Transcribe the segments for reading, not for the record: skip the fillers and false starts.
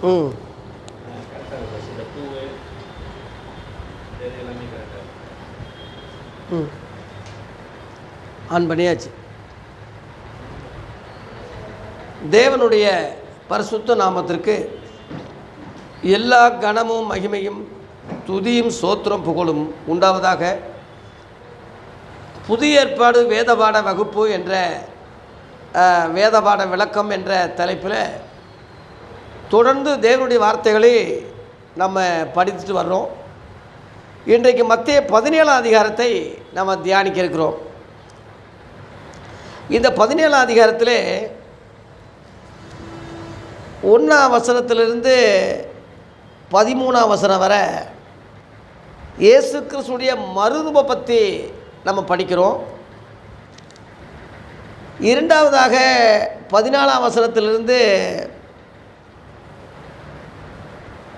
ம் கரெக்டாக இருக்கும். இந்த பூவு இது எல்லாமே கரெக்டாக இருக்கும். ம் ஆன் பண்ணியாச்சு. தேவனுடைய பரிசுத்த நாமத்திற்கு எல்லா கனமும் மகிமையும் துதியும் சோத்திரம் புகழும் உண்டாவதாக. புதிய ஏற்பாடு வேதபாட வகுப்பு என்ற வேதபாட விளக்கம் என்ற தலைப்பில் தொடர்ந்து தேவனுடைய வார்த்தைகளை நம்ம படித்துட்டு வர்றோம். இன்றைக்கு மத்தேயு 17ஆம் அதிகாரத்தை நம்ம தியானிக்க இருக்கிறோம். இந்த 17ஆம் அதிகாரத்தில் 1ஆம் வசனத்திலிருந்து 13ஆம் வசனம் வரை இயேசு கிறிஸ்துடைய மறுரூப பற்றி நம்ம படிக்கிறோம். இரண்டாவதாக 14ஆம் வசனத்திலிருந்து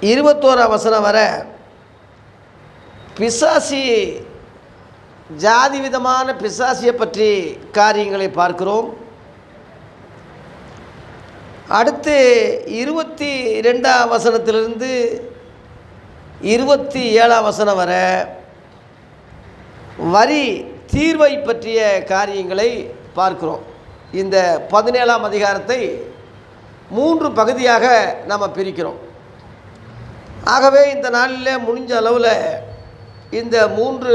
21ஆம் வசனம் வரை பிசாசி ஜாதி விதமான பிசாசியை பற்றி காரியங்களை பார்க்கிறோம். அடுத்து 22ஆம் வசனத்திலிருந்து 27ஆம் வசனம் வரை வரி தீர்வை பற்றிய காரியங்களை பார்க்கிறோம். இந்த 17ஆம் அதிகாரத்தை 3 பகுதியாக நாம் பிரிக்கிறோம். ஆகவே இந்த நாளில் முடிஞ்ச அளவில் இந்த 3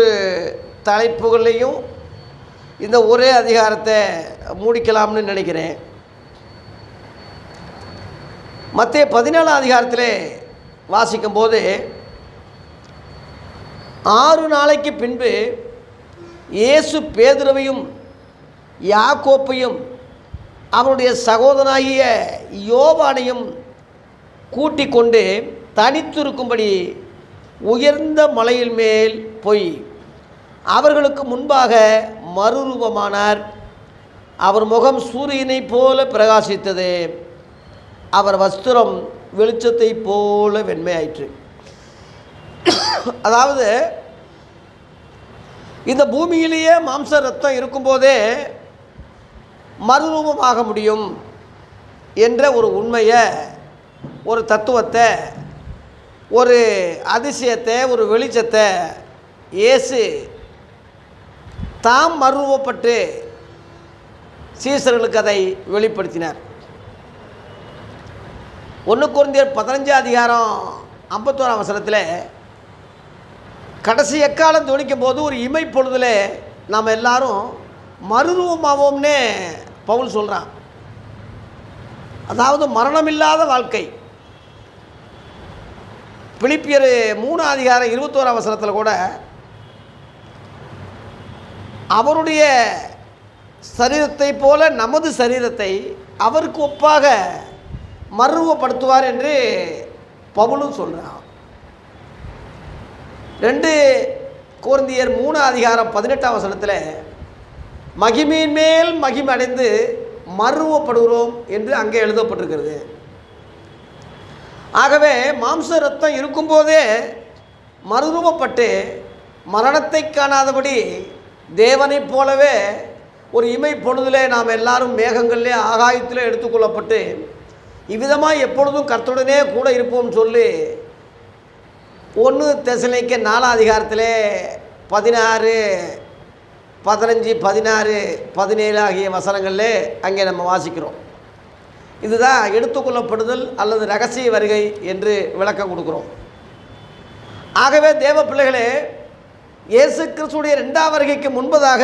தலைப்புகளையும் இந்த ஒரே அதிகாரத்தை முடிக்கலாம்னு நினைக்கிறேன். மத்தேயு 17ஆம் அதிகாரத்தில் வாசிக்கும்போது 6 நாளைக்கு பின்பு இயேசு பேதுருவையும் யாக்கோப்பையும் அவனுடைய சகோதரனாகிய யோவானையும் கூட்டிக் கொண்டு தனித்திருக்கும்படி உயர்ந்த மலையின் மேல் போய் அவர்களுக்கு முன்பாக மறுரூபமானார். அவர் முகம் சூரியனைப் போல பிரகாசித்தது. அவர் வஸ்திரம் வெளிச்சத்தை போல வெண்மையாயிற்று. அதாவது இந்த பூமியிலேயே மாம்ச ரத்தம் இருக்கும்போதே மறுரூபமாக முடியும் என்ற ஒரு உண்மையை, ஒரு தத்துவத்தை, ஒரு அதிசயத்தை, ஒரு வெளிச்சத்தை இயேசு தாம் மறுரூபப்பட்டு சீசர்களுக்கு அதை வெளிப்படுத்தினார். 1 கொரிந்தியர் 15ஆம் அதிகாரம் 51ஆம் வசனத்தில் கடைசி எக்காலம் துணிக்கும் போது ஒரு இமை பொழுதில் நாம் எல்லாரும் மறுரூபமாவோம்னே பவுல் சொல்கிறான். அதாவது மரணமில்லாத வாழ்க்கை. பிலிப்பியர் 3ஆம் அதிகாரம் 21ஆம் வசனத்தில் கூட அவருடைய சரீரத்தை போல நமது சரீரத்தை அவருக்கு ஒப்பாக மறுரூபப்படுத்துவார் என்று பவுலும் சொல்கிறான். 2 கொரிந்தியர் 3ஆம் அதிகாரம் 18ஆம் வசனத்தில் மகிமையின் மேல் மகிமை அடைந்து மறுரூபப்படுகிறோம் என்று அங்கே எழுதப்பட்டிருக்கிறது. ஆகவே மாம்ச ரத்தம் இருக்கும்போதே மறுரூபப்பட்டு மரணத்தை காணாதபடி தேவனைப் போலவே ஒரு இமை பொழுதிலே நாம் எல்லாரும் மேகங்களிலே ஆகாயத்திலே எடுத்துக்கொள்ளப்பட்டு இவ்விதமாக எப்பொழுதும் கர்த்தருடனே கூட இருப்போம்னு சொல்லி 1 தெசலோனிக்கேயர் 4ஆம் அதிகாரத்திலே 16, 15, 16, 17 ஆகிய வசனங்களில் அங்கே நம்ம வாசிக்கிறோம். இதுதான் எடுத்துக்கொள்ளப்படுதல் அல்லது இரகசிய வருகை என்று விளக்கம் கொடுக்குறோம். ஆகவே தேவ பிள்ளைகளே, இயேசு கிறிஸ்துடைய 2ஆம் வருகைக்கு முன்பதாக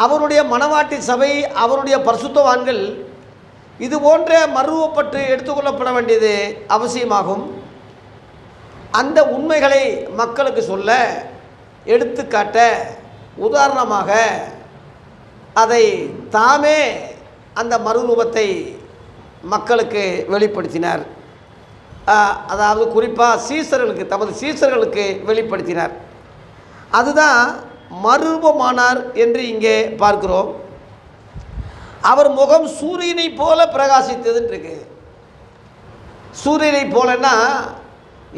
அவருடைய மணவாட்டி சபை, அவருடைய பரிசுத்தவான்கள் இது போன்ற மறுரூபப்பட்டு எடுத்துக்கொள்ளப்பட வேண்டியது அவசியமாகும். அந்த உண்மைகளை மக்களுக்கு சொல்ல, எடுத்துக்காட்ட, உதாரணமாக அதை தாமே அந்த மறுரூபத்தை மக்களுக்கு வெளிப்படுத்தினார். அதாவது குறிப்பாக சீசர்களுக்கு, தமது சீசர்களுக்கு வெளிப்படுத்தினார். அதுதான் மறுரூபமானார் என்று இங்கே பார்க்கிறோம். அவர் முகம் சூரியனை போல பிரகாசித்ததுன்னு இருக்கு. சூரியனை போலன்னா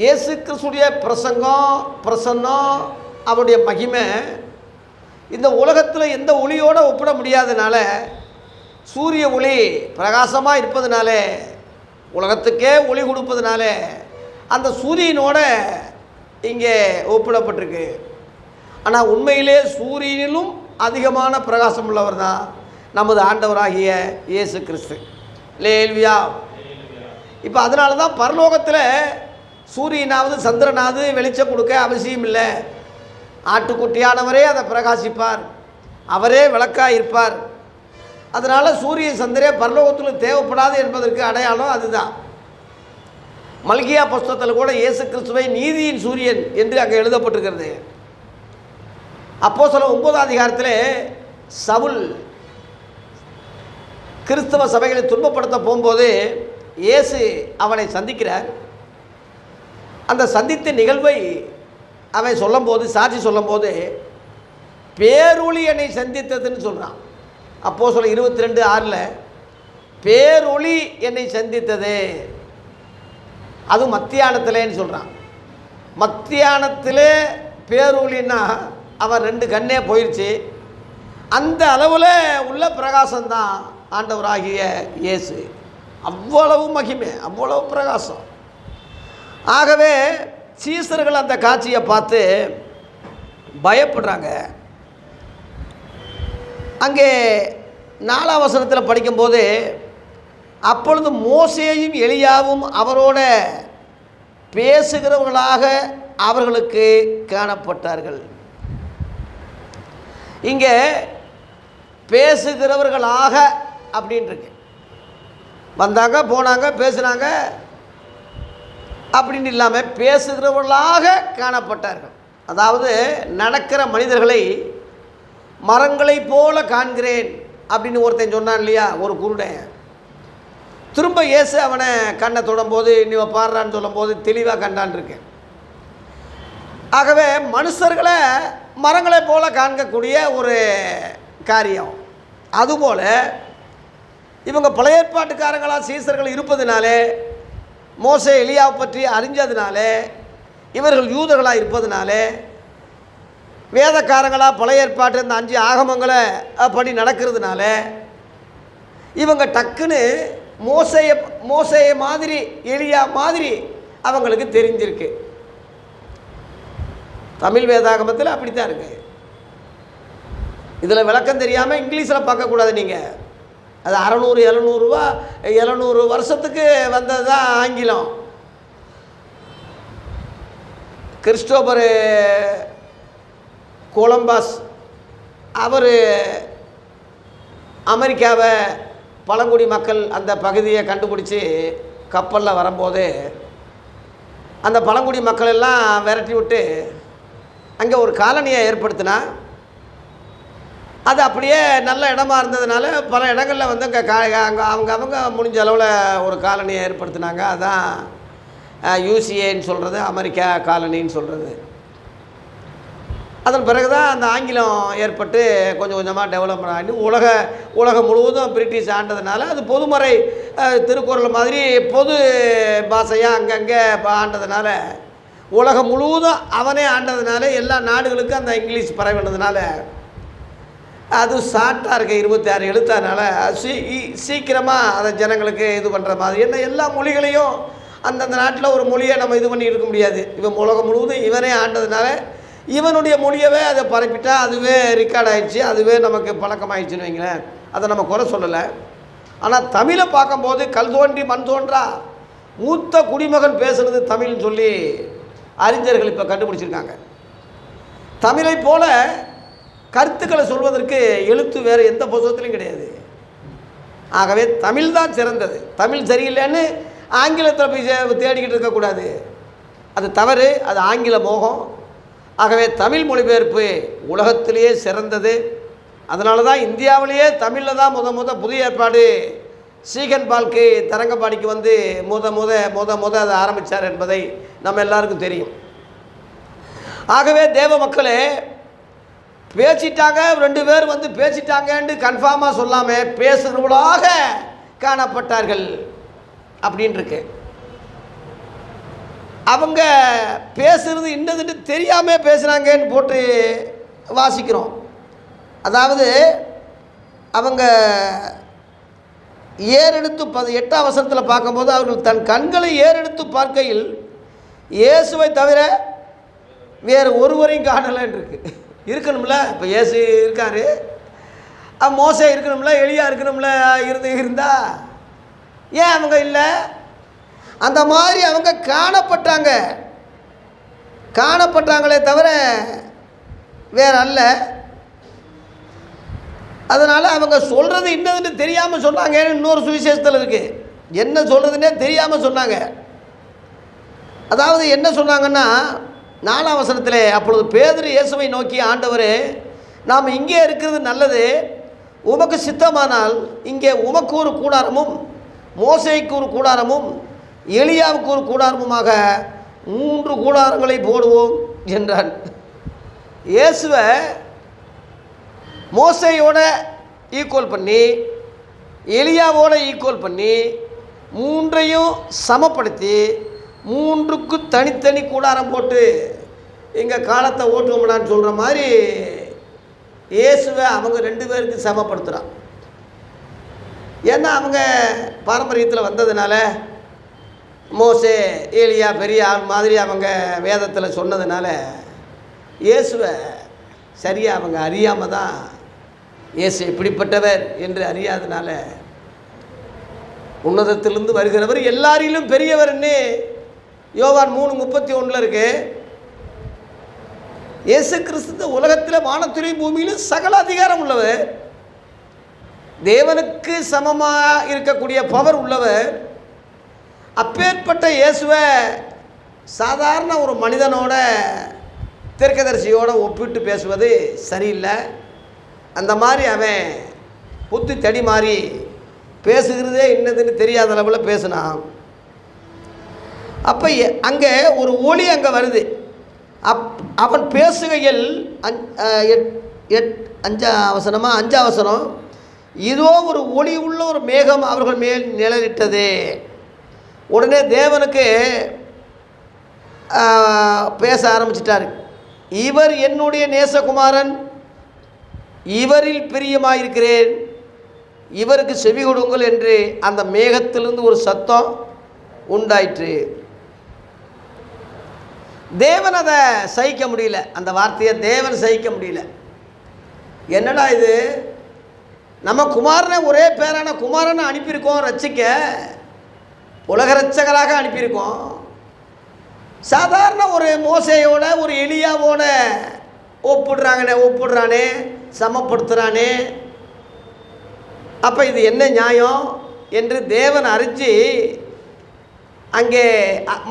இயேசு கிறிஸ்துடைய பிரசன்னம், அவருடைய மகிமை இந்த உலகத்தில் எந்த ஒளியோடு ஒப்பிட முடியாதனால, சூரிய ஒளி பிரகாசமாக இருப்பதனால உலகத்துக்கே ஒளி கொடுப்பதுனால அந்த சூரியனோட இங்கே ஒப்பிடப்பட்டிருக்கு. ஆனால் உண்மையிலே சூரியனிலும் அதிகமான பிரகாசம் உள்ளவர் தான் நமது ஆண்டவராகிய இயேசு கிறிஸ்து. லேல்வியா. இப்போ அதனால தான் பரலோகத்தில் சூரியனாவது சந்திரனாவது வெளிச்சம் கொடுக்க அவசியம் இல்லை. ஆட்டுக்குட்டியானவரே அதை பிரகாசிப்பார், அவரே விளக்காக இருப்பார். அதனால் சூரிய சந்திரன் பரலோகத்தில் தேவைப்படாது என்பதற்கு அடையாளம் அதுதான். மல்கியா புஸ்தகத்தில் கூட இயேசு கிறிஸ்துவை நீதியின் சூரியன் என்று அங்கே எழுதப்பட்டிருக்கிறது. அப்போஸ்தலர் 9ஆம் அதிகாரத்தில் சவுல் கிறிஸ்தவ சபைகளை துன்பப்படுத்த போகும்போது இயேசு அவனை சந்திக்கிறார். அந்த சந்தித்த நிகழ்வை அவன் சொல்லும்போது, சாட்சி சொல்லும்போது, பேரொளி என்னை சந்தித்ததுன்னு சொல்கிறான். அப்போஸ்தலர் 22:6 பேரொளி என்னை சந்தித்தது, அது மத்தியானத்திலேன்னு சொல்கிறான். மத்தியானத்தில் பேரொளின்னா அவன் 2 கண்ணே போயிடுச்சு. அந்த அளவில் உள்ள பிரகாசம்தான் ஆண்டவராகிய இயேசு. அவ்வளவு மகிமை, அவ்வளவு பிரகாசம். ஆகவே சீசர்கள் அந்த காட்சியை பார்த்து பயப்படுறாங்க. அங்கே 4ஆம் வசனத்தில் படிக்கும்போது, அப்பொழுது மோசேயும் எலியாவும் அவரோட பேசுகிறவர்களாக அவர்களுக்கு காணப்பட்டார்கள். இங்கே பேசுகிறவர்களாக அப்படின்ட்டுருக்கு. வந்தாங்க, போனாங்க, பேசுனாங்க அப்படின்னு இல்லாமல் பேசுகிறவர்களாக காணப்பட்டார்கள். அதாவது நடக்கிற மனிதர்களை மரங்களைப் போல காண்கிறேன் அப்படின்னு ஒருத்தன் சொன்னான் இல்லையா, ஒரு குருடன். திரும்ப இயேசு அவனை கண்ணை தொடும்போது, நீ பாடுறான்னு சொல்லும்போது தெளிவாக கண்டான் இருக்கேன். ஆகவே மனுஷர்களை மரங்களை போல காண்கக்கூடிய ஒரு காரியம். அதுபோல் இவங்க பழைய ஏற்பாட்டுக்காரங்களாக சீசர்கள் இருப்பதுனாலே, மோசே எலியாவை பற்றி அறிஞ்சதுனாலே, இவர்கள் யூதர்களாக இருப்பதுனாலே, வேதக்காரங்களாக பழைய ஏற்பாட்டு இந்த 5 ஆகமங்களை படி நடக்கிறதுனால இவங்க டக்குன்னு மோசேய மாதிரி எலியா மாதிரி அவங்களுக்கு தெரிஞ்சிருக்கு. தமிழ் வேதாகமத்தில் அப்படித்தான் இருக்கு. இதில் விளக்கம் தெரியாமல் இங்கிலீஷில் பார்க்கக்கூடாது. நீங்கள் அது 700 வருஷத்துக்கு வந்தது தான் ஆங்கிலம். கிறிஸ்டோபர் கொலம்பஸ் அவர் அமெரிக்காவை பழங்குடி மக்கள் அந்த பகுதியை கண்டுபிடிச்சி கப்பலில் வரும்போது அந்த பழங்குடி மக்கள் எல்லாம் விரட்டி விட்டு அங்கே ஒரு காலனியை ஏற்படுத்தினா, அது அப்படியே நல்ல இடமா இருந்ததுனால பல இடங்களில் வந்து அங்கே அவங்க முடிஞ்ச அளவில் ஒரு காலனியை ஏற்படுத்தினாங்க. அதுதான் யூசிஏன்னு சொல்கிறது, அமெரிக்கா காலனின்னு சொல்கிறது. அதன் பிறகு தான் அந்த ஆங்கிலம் ஏற்பட்டு கொஞ்சம் கொஞ்சமாக டெவலப் ஆகி உலகம் முழுவதும் பிரிட்டிஷ் ஆண்டதுனால அது பொதுமறை திருக்குறள் மாதிரி பொது பாஷையாக அங்கங்கே ஆண்டதுனால, உலகம் முழுவதும் அவனே ஆண்டதுனால எல்லா நாடுகளுக்கும் அந்த இங்கிலீஷ் பரவினதுனால அது ஷார்ட்டாக இருக்க 26 எழுத்தானால சீக்கிரமாக அதை ஜனங்களுக்கு இது பண்ணுற மாதிரி. என்ன எல்லா மொழிகளையும் அந்தந்த நாட்டில் ஒரு மொழியை நம்ம இது பண்ணி இருக்க முடியாது. இவன் உலகம் முழுவதும் இவனே ஆண்டதுனால இவனுடைய மொழியவே அதை பரப்பிட்டா அதுவே ரெக்கார்ட் ஆகிடுச்சு, அதுவே நமக்கு பழக்கமாகிடுச்சுன்னு வைங்களேன். அதை நம்ம குறை சொல்லலை. ஆனால் தமிழை பார்க்கும்போது கல் தோன்றி மண் தோன்றா மூத்த குடிமகன் பேசுகிறது தமிழ்னு சொல்லி அறிஞர்கள் இப்போ கண்டுபிடிச்சிருக்காங்க. தமிழை போல கருத்துக்களை சொல்வதற்கு எழுத்து வேறு எந்த புத்தகத்திலையும் கிடையாது. ஆகவே தமிழ் தான் சிறந்தது. தமிழ் சரியில்லைன்னு ஆங்கிலத்தில் போய் தேடிக்கிட்டு இருக்கக்கூடாது, அது தவறு, அது ஆங்கில மோகம். ஆகவே தமிழ் மொழிபெயர்ப்பு உலகத்திலேயே சிறந்தது. அதனால தான் இந்தியாவிலேயே தமிழில் தான் புதிய ஏற்பாடு சீகன் பால்க்கு தரங்கம்பாடிக்கு வந்து முத அதை ஆரம்பித்தார் என்பதை நம்ம எல்லாருக்கும் தெரியும். ஆகவே தேவ மக்களே, பேசிட்டாங்க 2 பேர் வந்து பேசிட்டாங்கன்னு கன்ஃபார்மாக சொல்லாமல் பேசுகிறவர்களாக காணப்பட்டார்கள் அப்படின்னு இருக்கு. அவங்க பேசுகிறது இன்னதுன்னு தெரியாமல் பேசுகிறாங்கன்னு போட்டு வாசிக்கிறோம். அதாவது அவங்க ஏறெடுத்து 8ஆம் வசனத்தில் பார்க்கும்போது அவர்கள் தன் கண்களை ஏறெடுத்து பார்க்கையில் இயேசுவை தவிர வேறு ஒருவரையும் காணலைன்னு இருக்கு. இருக்கணும்ல, இப்போ இயேசு இருக்கார், மோசே இருக்கணும்ல, எலியா இருக்கணும்ல, இருந்தா ஏன் அவங்க இல்லை? அந்த மாதிரி அவங்க காணப்பட்டாங்களே தவிர வேற அல்ல. அதனால் அவங்க சொல்கிறது என்னதுன்னு தெரியாமல் சொன்னாங்க. இன்னொரு சுவிசேஷத்தில் இருக்குது, என்ன சொல்கிறதுனே தெரியாமல் சொன்னாங்க. அதாவது என்ன சொன்னாங்கன்னா, 4ஆம் வசனத்தில் அப்பொழுது பேதுரு இயேசுவை நோக்கி, ஆண்டவரே, நாம் இங்கே இருக்கிறது நல்லது, உமக்கு சித்தமானால் இங்கே உமக்கு ஒரு கூடாரமும் மோசேக்கு ஒரு கூடாரமும் எலியாவுக்கு ஒரு கூடாரமுமாக 3 கூடாரங்களை போடுவோம் என்றான். இயேசுவை மோசையோட ஈக்குவல் பண்ணி எலியாவோட ஈக்குவல் பண்ணி 3ஐயும் சமப்படுத்தி 3க்கு தனித்தனி கூடாரம் போட்டு எங்கள் காலத்தை ஓட்டுவோம்னான்னு சொல்கிற மாதிரி இயேசுவை அவங்க 2 பேருக்கு சமப்படுத்துகிறான். ஏன்னா அவங்க பாரம்பரியத்தில் வந்ததுனால, மோசே ஏலியா பெரிய ஆள் மாதிரி அவங்க வேதத்தில் சொன்னதுனால இயேசுவை சரியாக அவங்க அறியாமல் தான், இயேசு எப்படிப்பட்டவர் என்று அறியாதனால, உன்னதத்திலிருந்து வருகிறவர் எல்லாரிலும் பெரியவர்னு யோவான் 3:31 இருக்கு. இயேசு கிறிஸ்து உலகத்தில் வானத்திலும் பூமியிலும் சகல அதிகாரம் உள்ளவர், தேவனுக்கு சமமாக இருக்கக்கூடிய பவர் உள்ளவர். அப்பேற்பட்ட இயேசுவை சாதாரண ஒரு மனிதனோட தீர்க்கதரிசியோடு ஒப்பிட்டு பேசுவது சரியில்லை. அந்த மாதிரி அவன் புத்தி தடி மாறி பேசுகிறதே என்னதுன்னு தெரியாத அளவில் பேசினான். அப்போ அங்கே ஒரு ஒளி அங்கே வருது. அவன் பேசுகையில் 5ஆம் வசனம், இதோ ஒரு ஒளி உள்ள ஒரு மேகம் அவர்கள் மேல் நிழலிட்டது. உடனே தேவனுக்கு பேச ஆரம்பிச்சிட்டார். இவர் என்னுடைய நேசகுமாரன், இவரில் பிரியமாயிருக்கிறேன், இவருக்கு செவி கொடுங்கள் என்று அந்த மேகத்திலிருந்து ஒரு சத்தம் உண்டாயிற்று. தேவன் அதை சகிக்க முடியல, அந்த வார்த்தையை தேவன் சகிக்க முடியல. என்னடா இது, நம்ம குமாரனை, ஒரே பேரான குமாரனை அனுப்பியிருக்கோம் ரட்சிக்க, உலக ரட்சகராக அனுப்பியிருக்கோம். சாதாரண ஒரு மோசையோட ஒரு எலியாவோட ஒப்பிடுறானே, சமப்படுத்துகிறானே, அப்போ இது என்ன நியாயம் என்று தேவன் அறிஞ்சு அங்கே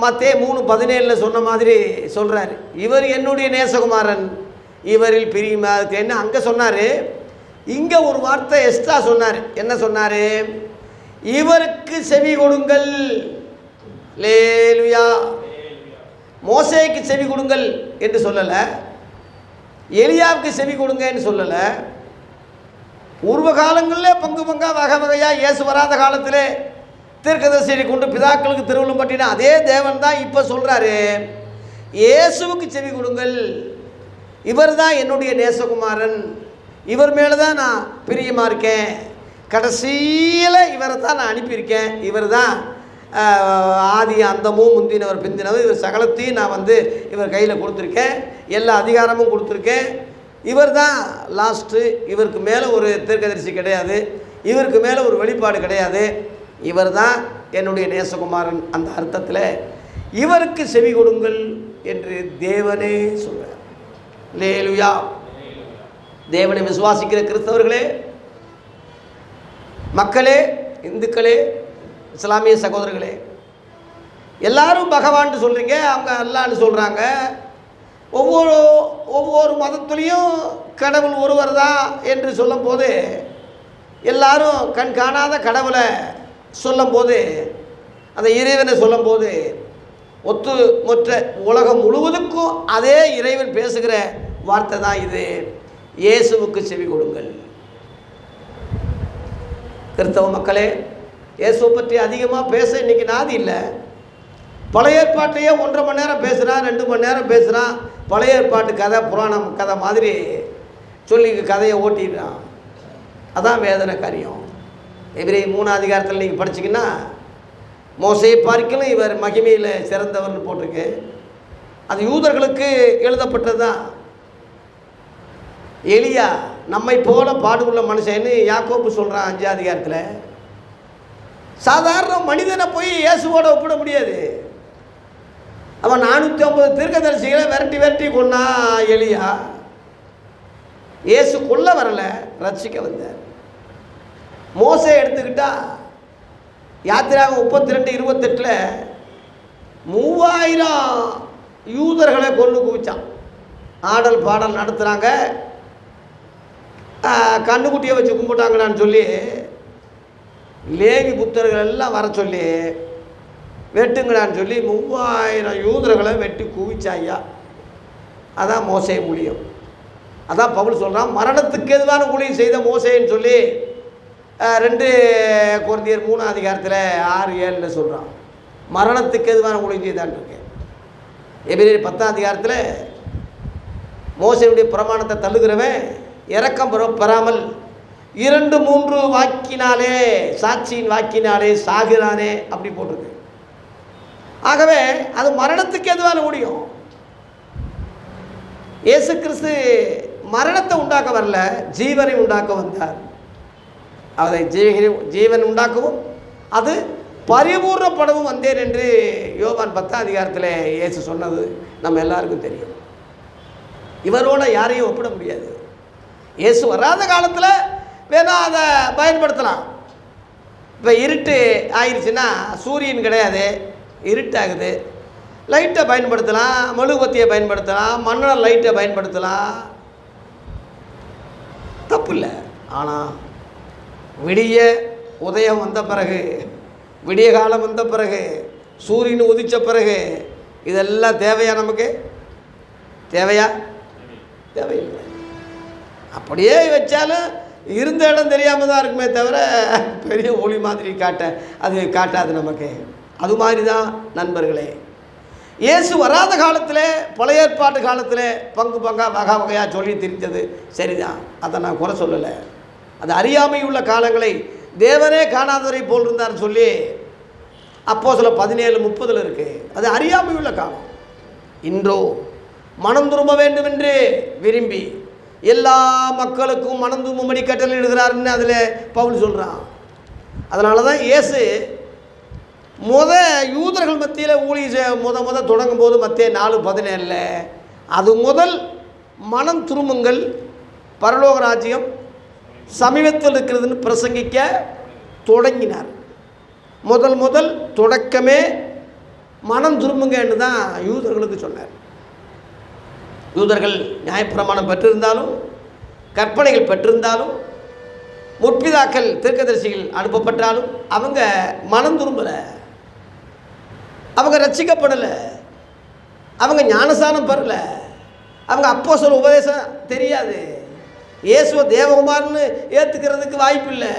மத்தேயு 3:17 சொன்ன மாதிரி சொல்கிறார். இவர் என்னுடைய நேசகுமாரன், இவரில் பிரியமாக இருக்கேன்னு அங்கே சொன்னார். இங்கே ஒரு வார்த்தை எக்ஸ்ட்ரா சொன்னார். என்ன சொன்னார்? இவருக்கு செவி கொடுங்கள். லேலுயா. மோசேக்கு செவி கொடுங்கள் என்று சொல்லலை, எலியாவுக்கு செவி கொடுங்கன்னு சொல்லலை. பூர்வ காலங்களில் பங்கு வகை வகையாக இயேசு வராத காலத்தில் தீர்க்கதரிசியை கொண்டு பிதாக்களுக்கு திருவுளம் பற்றின அதே தேவன் தான் இப்போ சொல்கிறாரு, இயேசுவுக்கு செவி கொடுங்கள், இவர் தான் என்னுடைய நேசகுமாரன், இவர் மேலே தான் நான் பிரியமாக இருக்கேன், கடைசியில் இவரை தான் நான் அனுப்பியிருக்கேன், இவர் தான் ஆதி அந்தமும் முந்தினவர் பிந்தினவர், இவர் சகலத்தையும் நான் இவர் கையில் கொடுத்துருக்கேன், எல்லா அதிகாரமும் கொடுத்துருக்கேன், இவர் தான் லாஸ்ட்டு, இவருக்கு மேலே ஒரு தீர்க்கதரிசி கிடையாது, இவருக்கு மேலே ஒரு வெளிப்பாடு கிடையாது, இவர் தான் என்னுடைய நேசகுமாரன். அந்த அர்த்தத்தில் இவருக்கு செவி கொடுங்கள் என்று தேவனே சொல்கிறார். லேலுயா. தேவனை விசுவாசிக்கிற கிறிஸ்தவர்களே, மக்களே, இந்துக்களே, இஸ்லாமிய சகோதரர்களே, எல்லாரும் பகவான் சொல்கிறீங்க, அவங்க அல்லான்னு சொல்கிறாங்க. ஒவ்வொரு மதத்துலேயும் கடவுள் ஒருவர் தான் என்று சொல்லும்போது, எல்லாரும் கண் காணாத கடவுளை சொல்லும்போது, அந்த இறைவனை சொல்லும்போது, மொத்த உலகம் முழுவதுக்கும் அதே இறைவன் பேசுகிற வார்த்தை தான் இது, இயேசுவுக்கு செவி கொடுங்கள். கிறிஸ்தவ மக்களே, இயேசுவை பற்றி அதிகமாக பேச இன்றைக்கி நாதி இல்லை. பழைய ஏற்பாட்டையே 1.5 மணி நேரம் பேசுகிறான், 2 மணி நேரம் பேசுகிறான், பழைய ஏற்பாட்டு கதை புராணம் கதை மாதிரி சொல்லி கதையை ஓட்டிடுறான். அதான் வேதனை காரியம். எபிரேயர் 3 அதிகாரத்தில் நீங்கள் படிச்சிங்கன்னா மோசேயை பார்க்கலும் இவர் மகிமையில் சிறந்தவர்னு போட்டிருக்கு. அது யூதர்களுக்கு எழுதப்பட்டது தான். எலியா நம்மை போல பாடுள்ள மனுஷன்னு யாக்கோபு சொல்கிறான் 5 அதிகாரத்தில். சாதாரண மனிதனை போய் இயேசுவோட ஒப்பிட முடியாது. அவன் 450 தீர்க்கதரிசிகளை விரட்டி கொண்டா எலியா. இயேசு கொல்ல வரல, ரட்சிக்க வந்தார். மோசே எடுத்துக்கிட்டா யாத்திராகம் 32:28 3000 யூதர்களை கொண்டு குவிச்சான். ஆடல் பாடல் நடத்துகிறாங்க, கண்ணுக்குட்டியை வச்சு கும்பிட்டாங்கன்னு சொல்லி லேவி புத்தர்கள் எல்லாம் வர சொல்லி வெட்டுங்கடான்னு சொல்லி 3000 யூதர்களை வெட்டி குவிச்சாய்யா. அதான் மோசே ஊழியம். அதான் பவுல் சொல்கிறான், மரணத்துக்கு எதுவான ஊழியம் செய்த மோசேன்னு சொல்லி 2 கொரிந்தியர் 3 அதிகாரத்தில் 6-7 சொல்கிறான். மரணத்துக்கு எதுவான ஊழியம் செய்தான் இருக்கேன். எபிரேயர் 10 அதிகாரத்தில் மோசேயுடைய பிரமாணத்தை தள்ளுகிறவன் இரக்கம் பெறாமல் 2-3 வாக்கினாலே, சாட்சியின் வாக்கினாலே சாகிறானே அப்படி போட்டிருக்கு. ஆகவே அது மரணத்துக்கு எதுவான முடியும். இயேசு கிறிஸ்து மரணத்தை உண்டாக்க வரல, ஜீவனை உண்டாக்க வந்தார். அதை ஜீவன் உண்டாக்கவும் அது பரிபூர்ணப்படவும் வந்தேன் என்று யோவான் 10 அதிகாரத்தில் இயேசு சொன்னது நம்ம எல்லாருக்கும் தெரியும். இவரோட யாரையும் ஒப்பிட முடியாது. இயேசு வராத காலத்தில் வேணால் அதை பயன்படுத்தலாம். இப்போ இருட்டு ஆயிடுச்சுன்னா சூரியன் கிடையாது, இருட்டாகுது, லைட்டை பயன்படுத்தலாம், மெழுகுவத்தியை பயன்படுத்தலாம், மண்ணெண்ணெய் லைட்டை பயன்படுத்தலாம், தப்பு இல்லை. ஆனால் விடிய உதயம் வந்த பிறகு, விடிய காலம் வந்த பிறகு, சூரியன் உதித்த பிறகு இதெல்லாம் தேவையா? நமக்கு தேவையா? தேவையில்லை. அப்படியே வச்சாலும் இருந்த இடம் தெரியாமல் தான் இருக்குமே தவிர பெரிய ஒளி மாதிரி அது காட்டாது நமக்கு. அது மாதிரி தான் நண்பர்களே, இயேசு வராத காலத்தில், பழைய ஏற்பாட்டு காலத்தில் பங்காக வகையாக சொல்லி தெரிஞ்சது சரிதான், அதை நான் குறை சொல்லலை. அது அறியாமை உள்ள காலங்களை தேவனே காணாதவரை போல் இருந்தார் சொல்லி அப்போஸ்தலர் 17:30 இருக்குது. அது அறியாமை உள்ள காலம். இன்றோ மனம் திரும்ப வேண்டும் என்று விரும்பி எல்லா மக்களுக்கும் மனம் திரும்பும்படி கட்டளையிடுகிறார்னு அதில் பவுல் சொல்கிறான். அதனால தான் இயேசு யூதர்கள் மத்தியில் முத தொடங்கும் போது மத்திய 4:17 அது முதல் மனம் திரும்புங்கள், பரலோக ராஜ்யம் சமீபத்தில் இருக்கிறதுன்னு பிரசங்கிக்க தொடங்கினார். முதல் தொடக்கமே மனம் திரும்புங்கன்னு தான் யூதர்களுக்கு சொன்னார். யூதர்கள் நியாயப்பிரமாணம் பெற்றிருந்தாலும், கற்பனைகள் பெற்றிருந்தாலும், முற்பிதாக்கள் தீர்க்கதரிசிகள் அனுப்பப்பட்டாலும் அவங்க மனம் திரும்பலை, அவங்க ரட்சிக்கப்படலை, அவங்க ஞானஸ்நானம் பெறலை, அவங்க அப்போஸ்தலர் உபதேசம் தெரியாது, இயேசுவை தேவகுமார்னு ஏற்றுக்கிறதுக்கு வாய்ப்பு இல்லை.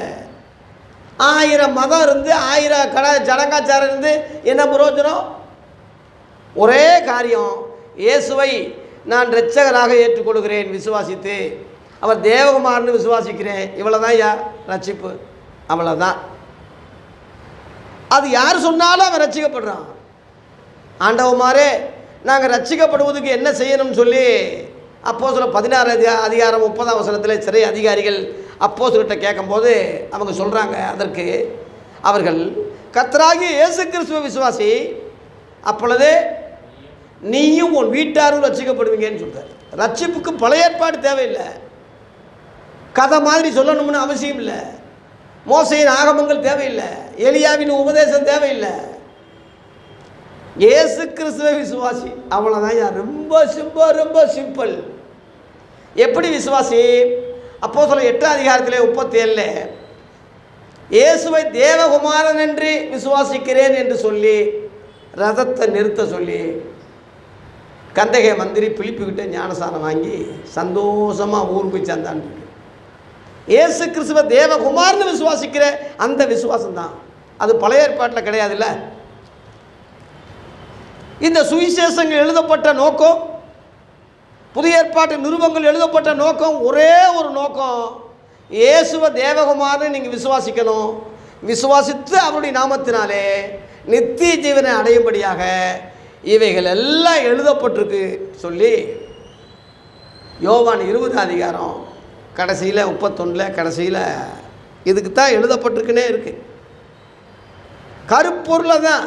1000 மதம் இருந்து 1000 ஜனங்காச்சாரம் இருந்து என்ன பிரயோஜனம்? ஒரே காரியம், இயேசுவை நான் இரட்சகராக ஏற்றுக்கொள்கிறேன் விசுவாசித்து, அவர் தேவகுமார்னு விசுவாசிக்கிறேன், இவ்வளோதான் ரட்சிப்பு, அவ்வளோதான். அது யார் சொன்னாலும் அவன் ரட்சிக்கப்படுறான். ஆண்டவமாரே நாங்கள் ரட்சிக்கப்படுவதுக்கு என்ன செய்யணும்னு சொல்லி அப்போஸ்தலர் 16 அதிகாரம் 30 சிறை அதிகாரிகள் அப்போஸ்தலர்கிட்ட கேட்கும்போது அவங்க சொல்கிறாங்க, அதற்கு அவர்கள் கர்த்தராகிய இயேசு கிறிஸ்துவை விசுவாசி, அப்பொழுதே நீயும் உன் வீட்டாரும் ரட்சிக்கப்படுவீங்கன்னு சொல்கிறார். ரட்சிப்புக்கு பழைய ஏற்பாடு தேவையில்லை, கதை மாதிரி சொல்லணும்னு அவசியம் இல்லை, மோசையின் ஆகமங்கள் தேவையில்லை, எலியாவின் உபதேசம் தேவையில்லை, இயேசு கிறிஸ்துவை விசுவாசி, அவ்வளோதான். ரொம்ப சிம்பிள். எப்படி விசுவாசி? அப்போஸ்தலர் 8 அதிகாரத்தில் 37 இயேசுவை தேவகுமாரன் என்று விசுவாசிக்கிறேன் என்று சொல்லி ரதத்தை நிறுத்த சொல்லி கந்தகை மந்திரி பிலிப்புக்கிட்ட ஞானசானம் வாங்கி சந்தோஷமாக ஊர் போய் சேர்ந்தான். இயேசு கிறிஸ்துவ தேவகுமார்னு விசுவாசிக்கிற அந்த விசுவாசம் தான். அது பழைய ஏற்பாட்டில் கிடையாதுல்ல. இந்த சுவிசேஷங்கள் எழுதப்பட்ட நோக்கம், புதிய ஏற்பாட்டு நிருபங்கள் எழுதப்பட்ட நோக்கம் ஒரே ஒரு நோக்கம், இயேசுவை தேவகுமாரன்னு நீங்கள் விசுவாசிக்கணும். விசுவாசித்து அவருடைய நாமத்தினாலே நித்திய ஜீவனை அடையும்படியாக இவைகள் எல்லாம் எழுதப்பட்டிருக்கு சொல்லி யோவான் 20 அதிகாரம் கடைசியில் 31 கடைசியில் இதுக்கு தான் எழுதப்பட்டிருக்குன்னே இருக்கு. கருப்பொருளை தான்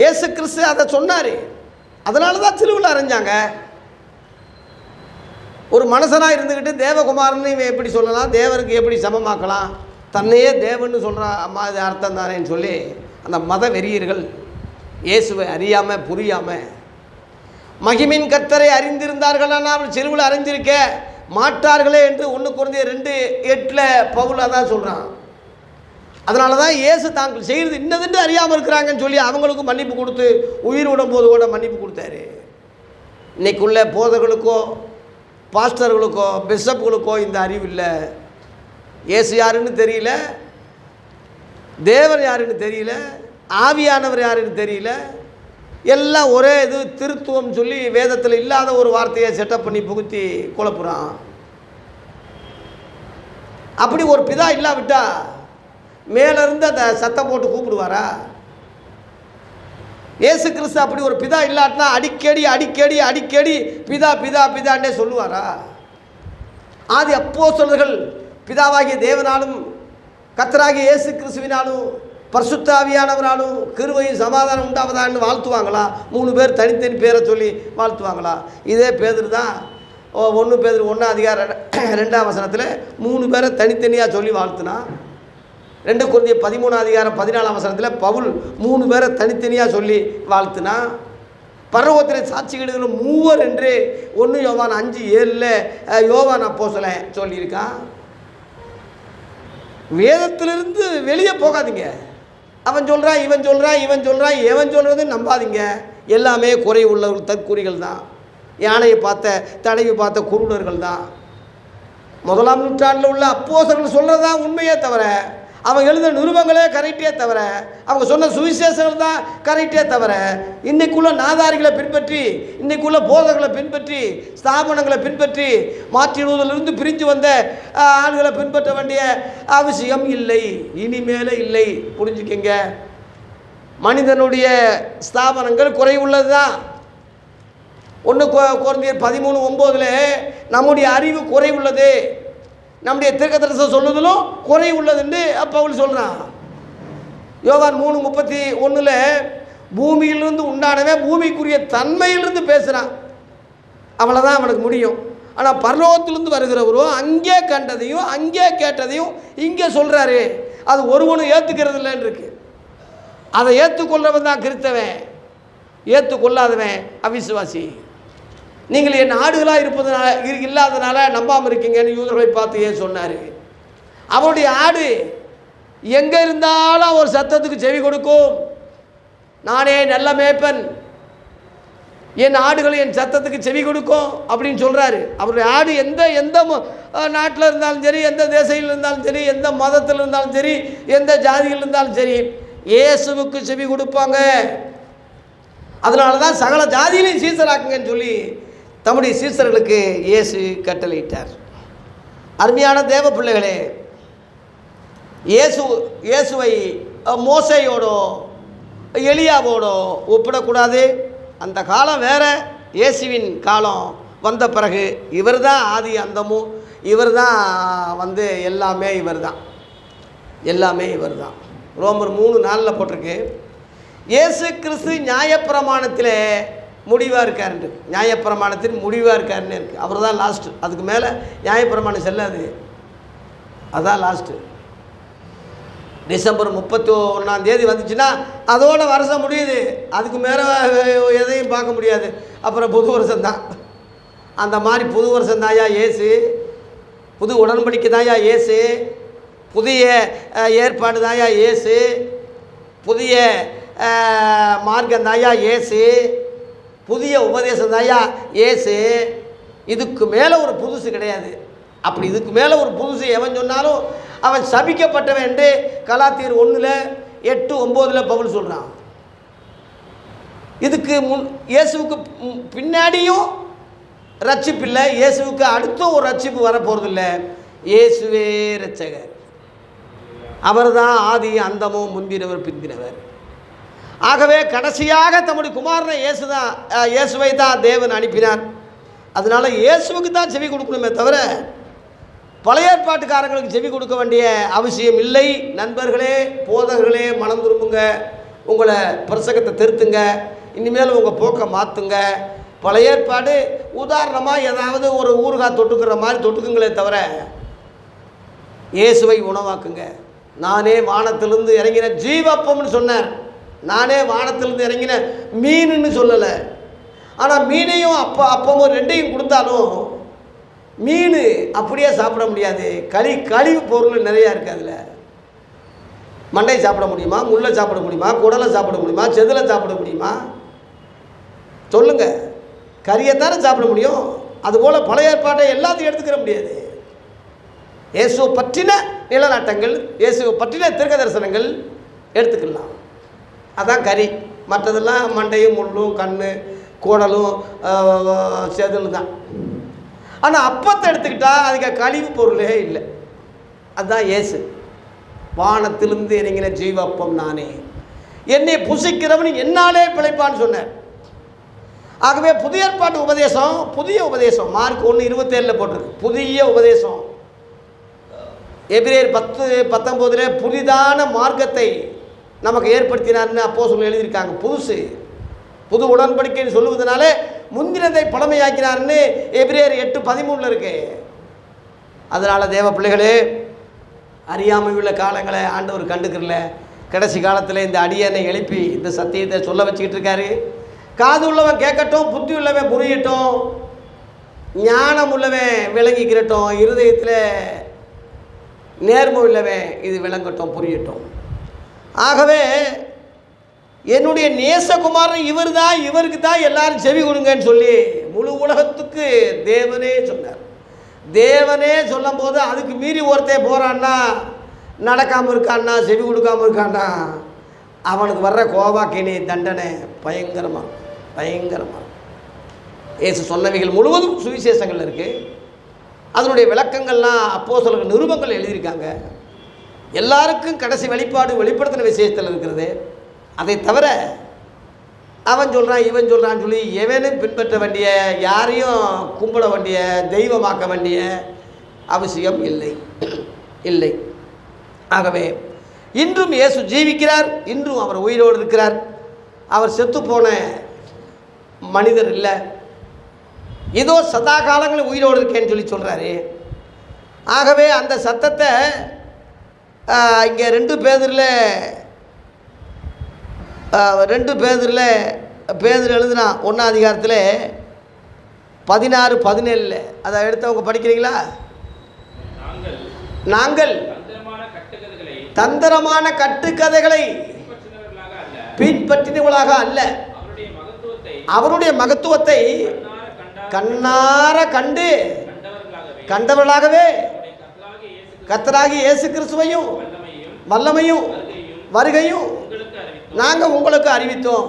இயேசு கிறிஸ்து அதை சொன்னார். அதனால தான் சிலுவையில் அறைஞ்சாங்க. ஒரு மனுஷனாக இருந்துக்கிட்டு தேவகுமாரன்னு இவன் எப்படி சொல்லலாம், தேவருக்கு எப்படி சமமாக்கலாம், தன்னையே தேவன்னு சொல்கிற அது அர்த்தம் தானேன்னு சொல்லி அந்த மத வெறியர்கள் இயேசுவை அறியாமல் புரியாமல் மகிமின் கர்த்தரை அறிந்திருந்தார்கள், ஆனால் சிலுவையில் அறிந்திருக்க மாட்டார்களே என்று 1 Corinthians 2:8 பவுல் தான் சொல்கிறான். அதனால தான் இயேசு தாங்கள் செய்கிறது இன்னதுண்டு அறியாமல் இருக்கிறாங்கன்னு சொல்லி அவங்களுக்கும் மன்னிப்பு கொடுத்து உயிர் விடும்போது கூட மன்னிப்பு கொடுத்தாரு. இன்றைக்குள்ள போதர்களுக்கோ பாஸ்டர்களுக்கோ பிஷப்புகளுக்கோ இந்த அறிவு இல்லை. இயேசு யாருன்னு தெரியல, தேவர் யாருன்னு தெரியல, ஆவியானவர் யாருன்னு தெரியல. எல்லாம் ஒரே இது திருத்துவம் சொல்லி வேதத்தில் இல்லாத ஒரு வார்த்தையை செட்டப் பண்ணி புகுத்தி குழப்புறான். அப்படி ஒரு பிதா இல்லாவிட்டா மேலேருந்து அந்த சத்தம் போட்டு கூப்பிடுவாரா? இயேசு கிறிஸ்து அப்படி ஒரு பிதா இல்லாட்டினா அடிக்கடி அடிக்கடி அடிக்கடி பிதா பிதா பிதான்னே சொல்லுவாரா? ஆதி அப்போஸ்தலர்கள் பிதாவாகிய தேவனாலும் கர்த்தராகிய இயேசு கிறிஸ்துவினாலும் பரிசுத்த ஆவியானவராலும் கிருபையும் சமாதானம் உண்டாவதான்னு வாழ்த்துவாங்களா? 3 பேர் தனித்தனி பேரை சொல்லி வாழ்த்துவாங்களா? இதே பேதுரு தான் 1 பேதுரு 1 அதிகாரம் 2ஆம் வசனத்தில் 3 பேரை தனித்தனியாக சொல்லி வாழ்த்துனா. 2 Corinthians 13 அதிகாரம் 14ஆம் வசனத்தில் பவுல் 3 பேரை தனித்தனியாக சொல்லி வாழ்த்துனா. பரலோகத்தில் சாட்சிகள் 3 என்று 1 யோவான் 5:7 யோவான் அப்போஸ்தலன் சொல்லியிருக்கான். வேதத்திலிருந்து வெளியே போகாதீங்க. அவன் சொல்கிறான், இவன் சொல்கிறான், இவன் சொல்கிறான், எவன் சொல்கிறது நம்பாதீங்க. எல்லாமே குறை உள்ளவர்கள், தற்குறிகள் தான். யானையை பார்த்த தடையை பார்த்த குருடர்கள் தான். 1ஆம் நூற்றாண்டில் உள்ள அப்போஸ்தலர்கள் சொல்கிறது தான் உண்மையே தவிர, அவங்க எழுத நிருபங்களே கரெக்டே தவிர, அவங்க சொன்ன சுவிசேஷங்கள் தான் கரெக்டே தவிர, இன்றைக்குள்ள நாதாரிகளை பின்பற்றி, இன்றைக்குள்ள போதகர்களை பின்பற்றி, ஸ்தாபனங்களை பின்பற்றி, மாற்றிடுவதிலிருந்து பிரிஞ்சு வந்த ஆளுகளை பின்பற்ற வேண்டிய அவசியம் இல்லை, இனிமேலே இல்லை. புரிஞ்சுக்கங்க. மனிதனுடைய ஸ்தாபனங்கள் குறைவுள்ளது தான். 1 Corinthians 13:9 நம்முடைய அறிவு குறைவுள்ளது, நம்முடைய தீர்க்கதரிசனம் சொல்லுதலும் குறை உள்ளதுன்னு பவுல் சொல்கிறான். யோவான் 3:31 பூமியிலிருந்து உண்டானவன் பூமிக்குரிய தன்மையிலிருந்து பேசுகிறான். அவ்வளோதான் அவனுக்கு முடியும். ஆனால் பரலோகத்திலிருந்து வருகிறவரோ அங்கே கண்டதையும் அங்கே கேட்டதையும் இங்கே சொல்கிறாரு. அது ஒருவனும் ஏற்றுக்கிறது இல்லைன்னு இருக்கு. அதை ஏற்றுக்கொள்ளவன் தான் கிறிஸ்தவன், ஏற்றுக்கொள்ளாதவன் அவிசுவாசி. நீங்கள் என் ஆடுகளாக இருப்பதனால இல்லாதனால நம்பாமல் இருக்கீங்கன்னு யூதர்களை பார்த்து ஏன் சொன்னார்? அவருடைய ஆடு எங்கே இருந்தாலும் ஒரு சத்தத்துக்கு செவி கொடுக்கும். நானே நல்ல மேய்ப்பன், என் ஆடுகள் என் சத்தத்துக்கு செவி கொடுக்கும் அப்படின்னு சொல்கிறாரு. அவருடைய ஆடு எந்த நாட்டில் இருந்தாலும் சரி, எந்த தேசத்தில் இருந்தாலும் சரி, எந்த மதத்தில் இருந்தாலும் சரி, எந்த ஜாதியில் இருந்தாலும் சரி, இயேசுவுக்கு செவி கொடுப்பாங்க. அதனால தான் சகல ஜாதியிலையும் சீசராக்குங்கன்னு சொல்லி தம்முடைய சீசர்களுக்கு இயேசு கட்டளையிட்டார். அருமையான தேவ பிள்ளைகளே, இயேசுவை மோசையோடோ எலியாவோடோ ஒப்பிடக்கூடாது. அந்த காலம் வேற, இயேசுவின் காலம் வந்த பிறகு இவர் தான் ஆதி அந்தமும், இவர் தான் எல்லாமே இவர் தான், எல்லாமே இவர் தான். ரோமர் 3:4 போட்டிருக்கு. இயேசு கிறிஸ்து நியாயப்பிரமாணத்தில் முடிவாக இருக்காருன்னு, நியாயப்பிரமாணத்தின் முடிவாக இருக்காருன்னு இருக்குது. அவர் தான் லாஸ்ட்டு. அதுக்கு மேலே நியாயப்பிரமாணம் செல்லாது, அதுதான் லாஸ்ட்டு. டிசம்பர் 31 வந்துச்சுன்னா அதோட வருஷம் முடியுது. அதுக்கு மேலே எதையும் பார்க்க முடியாது. அப்புறம் புது வருஷம்தான். அந்த மாதிரி புது வருஷம் தாயா இயேசு, புது உடன்படிக்கை தாயா இயேசு, புதிய ஏற்பாடு தாயா இயேசு, புதிய மார்க்கம் தாயா இயேசு, புதிய உபதேசம் தாயா இயேசு. இதுக்கு மேலே ஒரு புதுசு கிடையாது. அப்படி இதுக்கு மேலே ஒரு புதுசு எவன் சொன்னாலும் அவன் சபிக்கப்பட்டவன் என்று கலாத்தியர் 1:8-9 பவுல் சொல்கிறான். இதுக்கு இயேசுவுக்கு பின்னாடியும் ரட்சிப்பு இல்லை. இயேசுவுக்கு அடுத்த ஒரு ரட்சிப்பு வரப்போகிறதில்லை. இயேசுவே இரட்சகர். அவர் தான் ஆதி அந்தமும், முந்தினவர் பிந்தினவர். ஆகவே கடைசியாக தம்முடைய குமாரனை இயேசுவை தான் தேவன் அனுப்பினார். அதனால் இயேசுவுக்கு தான் செவி கொடுக்கணுமே தவிர பழைய ஏற்பாட்டுக்காரங்களுக்கு செவி கொடுக்க வேண்டிய அவசியம் இல்லை. நண்பர்களே, போதகர்களே, மனம் திரும்புங்க, உங்களை பிரசங்கத்தை திருத்துங்க, இனிமேல் உங்கள் போக்கை மாற்றுங்க. பழைய ஏற்பாடு உதாரணமாக ஏதாவது ஒரு ஊறுகாய் தொட்டுக்கிற மாதிரி தொட்டுக்குங்களே தவிர இயேசுவை உணவாக்குங்க. நானே வானத்திலிருந்து இறங்கின ஜீவப்பம்னு சொன்னார். நானே வானத்திலிருந்து இறங்கின மீனுன்னு சொல்லலை. ஆனால் மீனையும் அப்பமும் ரெண்டையும் கொடுத்தாலும் மீன் அப்படியே சாப்பிட முடியாது. கழிவு பொருள் நிறையா இருக்குது. அதில் மண்டை சாப்பிட முடியுமா? முள்ளை சாப்பிட முடியுமா? குடலை சாப்பிட முடியுமா? செதிலை சாப்பிட முடியுமா? சொல்லுங்கள். கறியைத்தானே சாப்பிட முடியும். அதுபோல் பழைய ஏற்பாட்டை எல்லாத்தையும் எடுத்துக்கிற முடியாது. இயேசுவை பற்றின நிலநாட்டங்கள், இயேசுவை பற்றின தீர்க்க தரிசனங்கள் எடுத்துக்கலாம். அதான் கறி. மற்றதெல்லாம் மண்டையும் முள்ளும் கண் குடலும் செதில் தான். ஆனால் அப்பத்தை எடுத்துக்கிட்டால் அதுக்கு கழிவு பொருளே இல்லை. அதுதான் இயேசு. வானத்திலிருந்து இறங்கின ஜீவப்பம் நானே, என்னை புசிக்கிறவன் என்னாலே பிழைப்பான்னு சொன்னார். ஆகவே புதிய ஏற்பாட்டு உபதேசம், புதிய உபதேசம் மார்க் 1:27 போட்டிருக்கு. புதிய உபதேசம். எபிரேயர் 10:19 புதிதான மார்க்கத்தை நமக்கு ஏற்படுத்தினார்னு அப்போஸ்தலர்கள் எழுதியிருக்காங்க. புது உடன்படிக்கைன்னு சொல்லுவதனாலே முந்தினதை பழமையாக்கினார்னு எபிரேயர் 8:13 இருக்கு. அதனால் தேவ பிள்ளைகளே, அறியாமை உள்ள காலங்களை ஆண்டவர் கண்டுக்கிறல. கடைசி காலத்தில் இந்த அடியனை எழுப்பி இந்த சத்தியத்தை சொல்ல வச்சுக்கிட்டு இருக்காரு. காது உள்ளவன் கேட்கட்டும், புத்தி உள்ளவன் புரியட்டும், ஞானம் உள்ளவன் விளங்கிக்கிறட்டும், இருதயத்தில் நேர்மை உள்ளவன் இது விளங்கட்டும், புரியட்டும். ஆகவே என்னுடைய நேசகுமாரன் இவர் தான், இவருக்கு தான் எல்லாரும் செவி கொடுங்கன்னு சொல்லி முழு உலகத்துக்கு தேவனே சொன்னார். தேவனே சொல்லும் போது அதுக்கு மீறி ஒருத்தன் போகிறான்னா, நடக்காமல் இருக்கான்னா, செவி கொடுக்காமல் இருக்கான்னா, அவனுக்கு வர்ற கோபாக்கினி தண்டனை பயங்கரமாக இயேசு சொன்னவைகள் முழுவதும் சுவிசேஷங்கள் இருக்குது. அதனுடைய விளக்கங்கள்லாம் அப்போஸ்தலர்கள் நிருபங்கள் எழுதியிருக்காங்க. எல்லாருக்கும் கடைசி வெளிப்படுத்தின விஷயத்தில் இருக்கிறது. அதை தவிர அவன் சொல்கிறான் இவன் சொல்கிறான்னு சொல்லி எவனும் பின்பற்ற வேண்டிய, யாரையும் கும்பிட வேண்டிய, தெய்வமாக்க வேண்டிய அவசியம் இல்லை. ஆகவே இன்றும் இயேசு ஜீவிக்கிறார். இன்றும் அவர் உயிரோடு இருக்கிறார். அவர் செத்துப்போன மனிதர் இல்லை. ஏதோ சதா காலங்களில் உயிரோடு இருக்கேன்னு சொல்லி சொல்கிறாரு. ஆகவே அந்த சத்தத்தை இங்கே 2 பேதுருல பேதுரு எழுதுனா 1ஆம் அதிகாரத்தில் 16-17 அதை எடுத்தவங்க படிக்கிறீங்களா? நாங்கள் தந்திரமான கட்டுக்கதைகளை பின்பற்றினவர்களாக அல்ல, அவருடைய மகத்துவத்தை கண்ணார கண்டவர்களாகவே கர்த்தராகிய இயேசு கிறிஸ்துவையும் வல்லமையும் வருகையும் நாங்கள் உங்களுக்கு அறிவித்தோம்.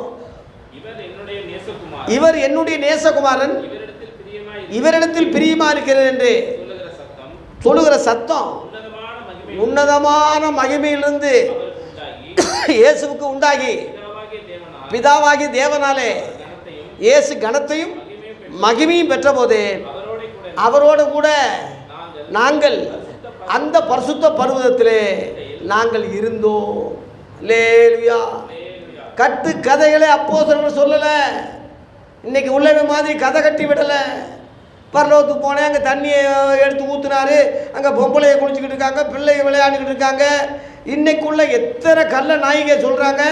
இவர் என்னுடைய நேசகுமாரன், இவரிடத்தில் பிரியமா இருக்கிறது என்று சொல்லுகிற சத்தம் உன்னதமான மகிமையிலிருந்து இயேசுவுக்கு உண்டாகி பிதாவாகி தேவனாலே இயேசு கனத்தையும் மகிமையும் பெற்ற போது அவரோடு கூட நாங்கள் அந்த பரிசுத்த பர்வதத்திலே நாங்கள் இருந்தோம். அல்லேலூயா. கட்டு கதைகளை அப்போஸ்தலர்கள் சொல்லலை. இன்னைக்கு உள்ளவன் மாதிரி கதை கட்டி விடலை. பரலோகத்துக்கு போனேன், அங்கே தண்ணியை எடுத்து ஊற்றுனாரு, அங்கே பொம்பளையை குளிச்சுக்கிட்டு இருக்காங்க, பிள்ளைங்க விளையாண்டுக்கிட்டு இருக்காங்க. இன்னைக்குள்ள எத்தனை கள்ள நாயிகை சொல்கிறாங்க,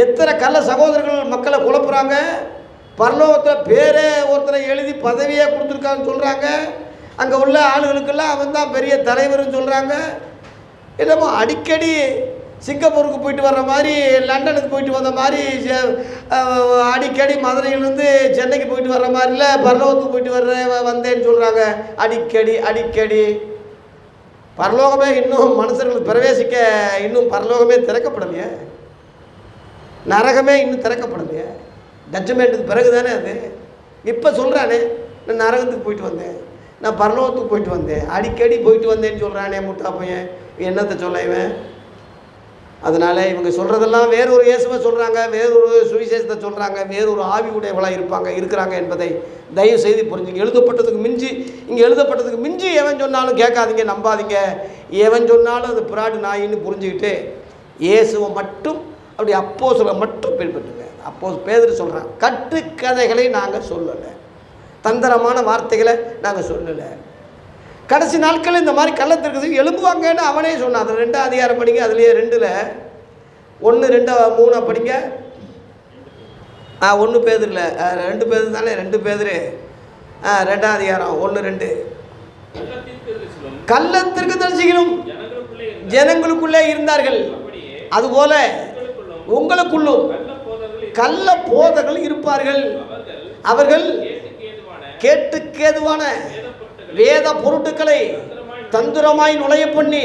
எத்தனை கள்ள சகோதரர்கள் மக்களை குழப்புறாங்க. பரலோகத்தில் பேரே ஒருத்தரை எழுதி பதவியாக கொடுத்துருக்கான்னு சொல்கிறாங்க. அங்கே உள்ள ஆளுகளுக்கெல்லாம் அவன் தான் பெரிய தலைவர்னு சொல்கிறாங்க. என்னமோ அடிக்கடி சிங்கப்பூருக்கு போயிட்டு வர்ற மாதிரி, லண்டனுக்கு போயிட்டு வந்த மாதிரி, அடிக்கடி மதுரையிலேருந்து சென்னைக்கு போயிட்டு வர்ற மாதிரில பரலோகத்துக்கு போயிட்டு வந்தேன்னு சொல்கிறாங்க. அடிக்கடி பரலோகமே இன்னும் மனுஷர்களுக்கு பிரவேசிக்க இன்னும் பரலோகமே திறக்கப்படலையே, நரகமே இன்னும் திறக்கப்படலையே. ஜட்ஜ்மெண்ட்டுக்கு பிறகு தானே அது. இப்போ சொல்கிறானே நான் நரகத்துக்கு போயிட்டு வந்தேன், நான் பரலோகத்துக்கு போயிட்டு வந்தேன், அடிக்கடி போயிட்டு வந்தேன்னு சொல்கிறானே முட்டா பையன், என்னத்தை சொல்ல இவன்? அதனால் இவங்க சொல்கிறதெல்லாம் வேறொரு இயேசுவை சொல்கிறாங்க, வேறொரு சுவிசேஷத்தை சொல்கிறாங்க, வேறொரு ஆவி உடையவளாக இருக்கிறாங்க என்பதை தயவு செய்து புரிஞ்சுங்க. இங்கே எழுதப்பட்டதுக்கு மிஞ்சி எவன் சொன்னாலும் கேட்காதீங்க, நம்பாதீங்க. எவன் சொன்னாலும் அது பிராடு நாயின்னு புரிஞ்சுக்கிட்டு இயேசுவை மட்டும் அப்படி அப்போஸ்தலரை மட்டும் பின்பற்றுங்க. பேதுரு சொல்கிறான், கட்டுக்கதைகளை நாங்கள் சொல்லலை, தந்திரமான வார்த்தைகளை நாங்கள் சொல்லலை. கடைசி நாட்களில் இந்த மாதிரி கள்ளத்திற்கு எழும்புவாங்கன்னு அவனே சொன்னான். அதில் 2 அதிகாரம் படிங்க, அதுலேயே 2ல் 1, 2, 3 படிங்க. 1 பேதுருல 2 பேதுரு தானே, 2 பேதுரு 2 அதிகாரம் 1, 2. கள்ளத்திற்கு தரிசிகளும் ஜனங்களுக்குள்ளே இருந்தார்கள், அதுபோல உங்களுக்குள்ளும் கள்ள போதர்கள் இருப்பார்கள். அவர்கள் கேட்டுக்கேதுவான வேத பொருட்களை தந்திரமாய் நுழைய பண்ணி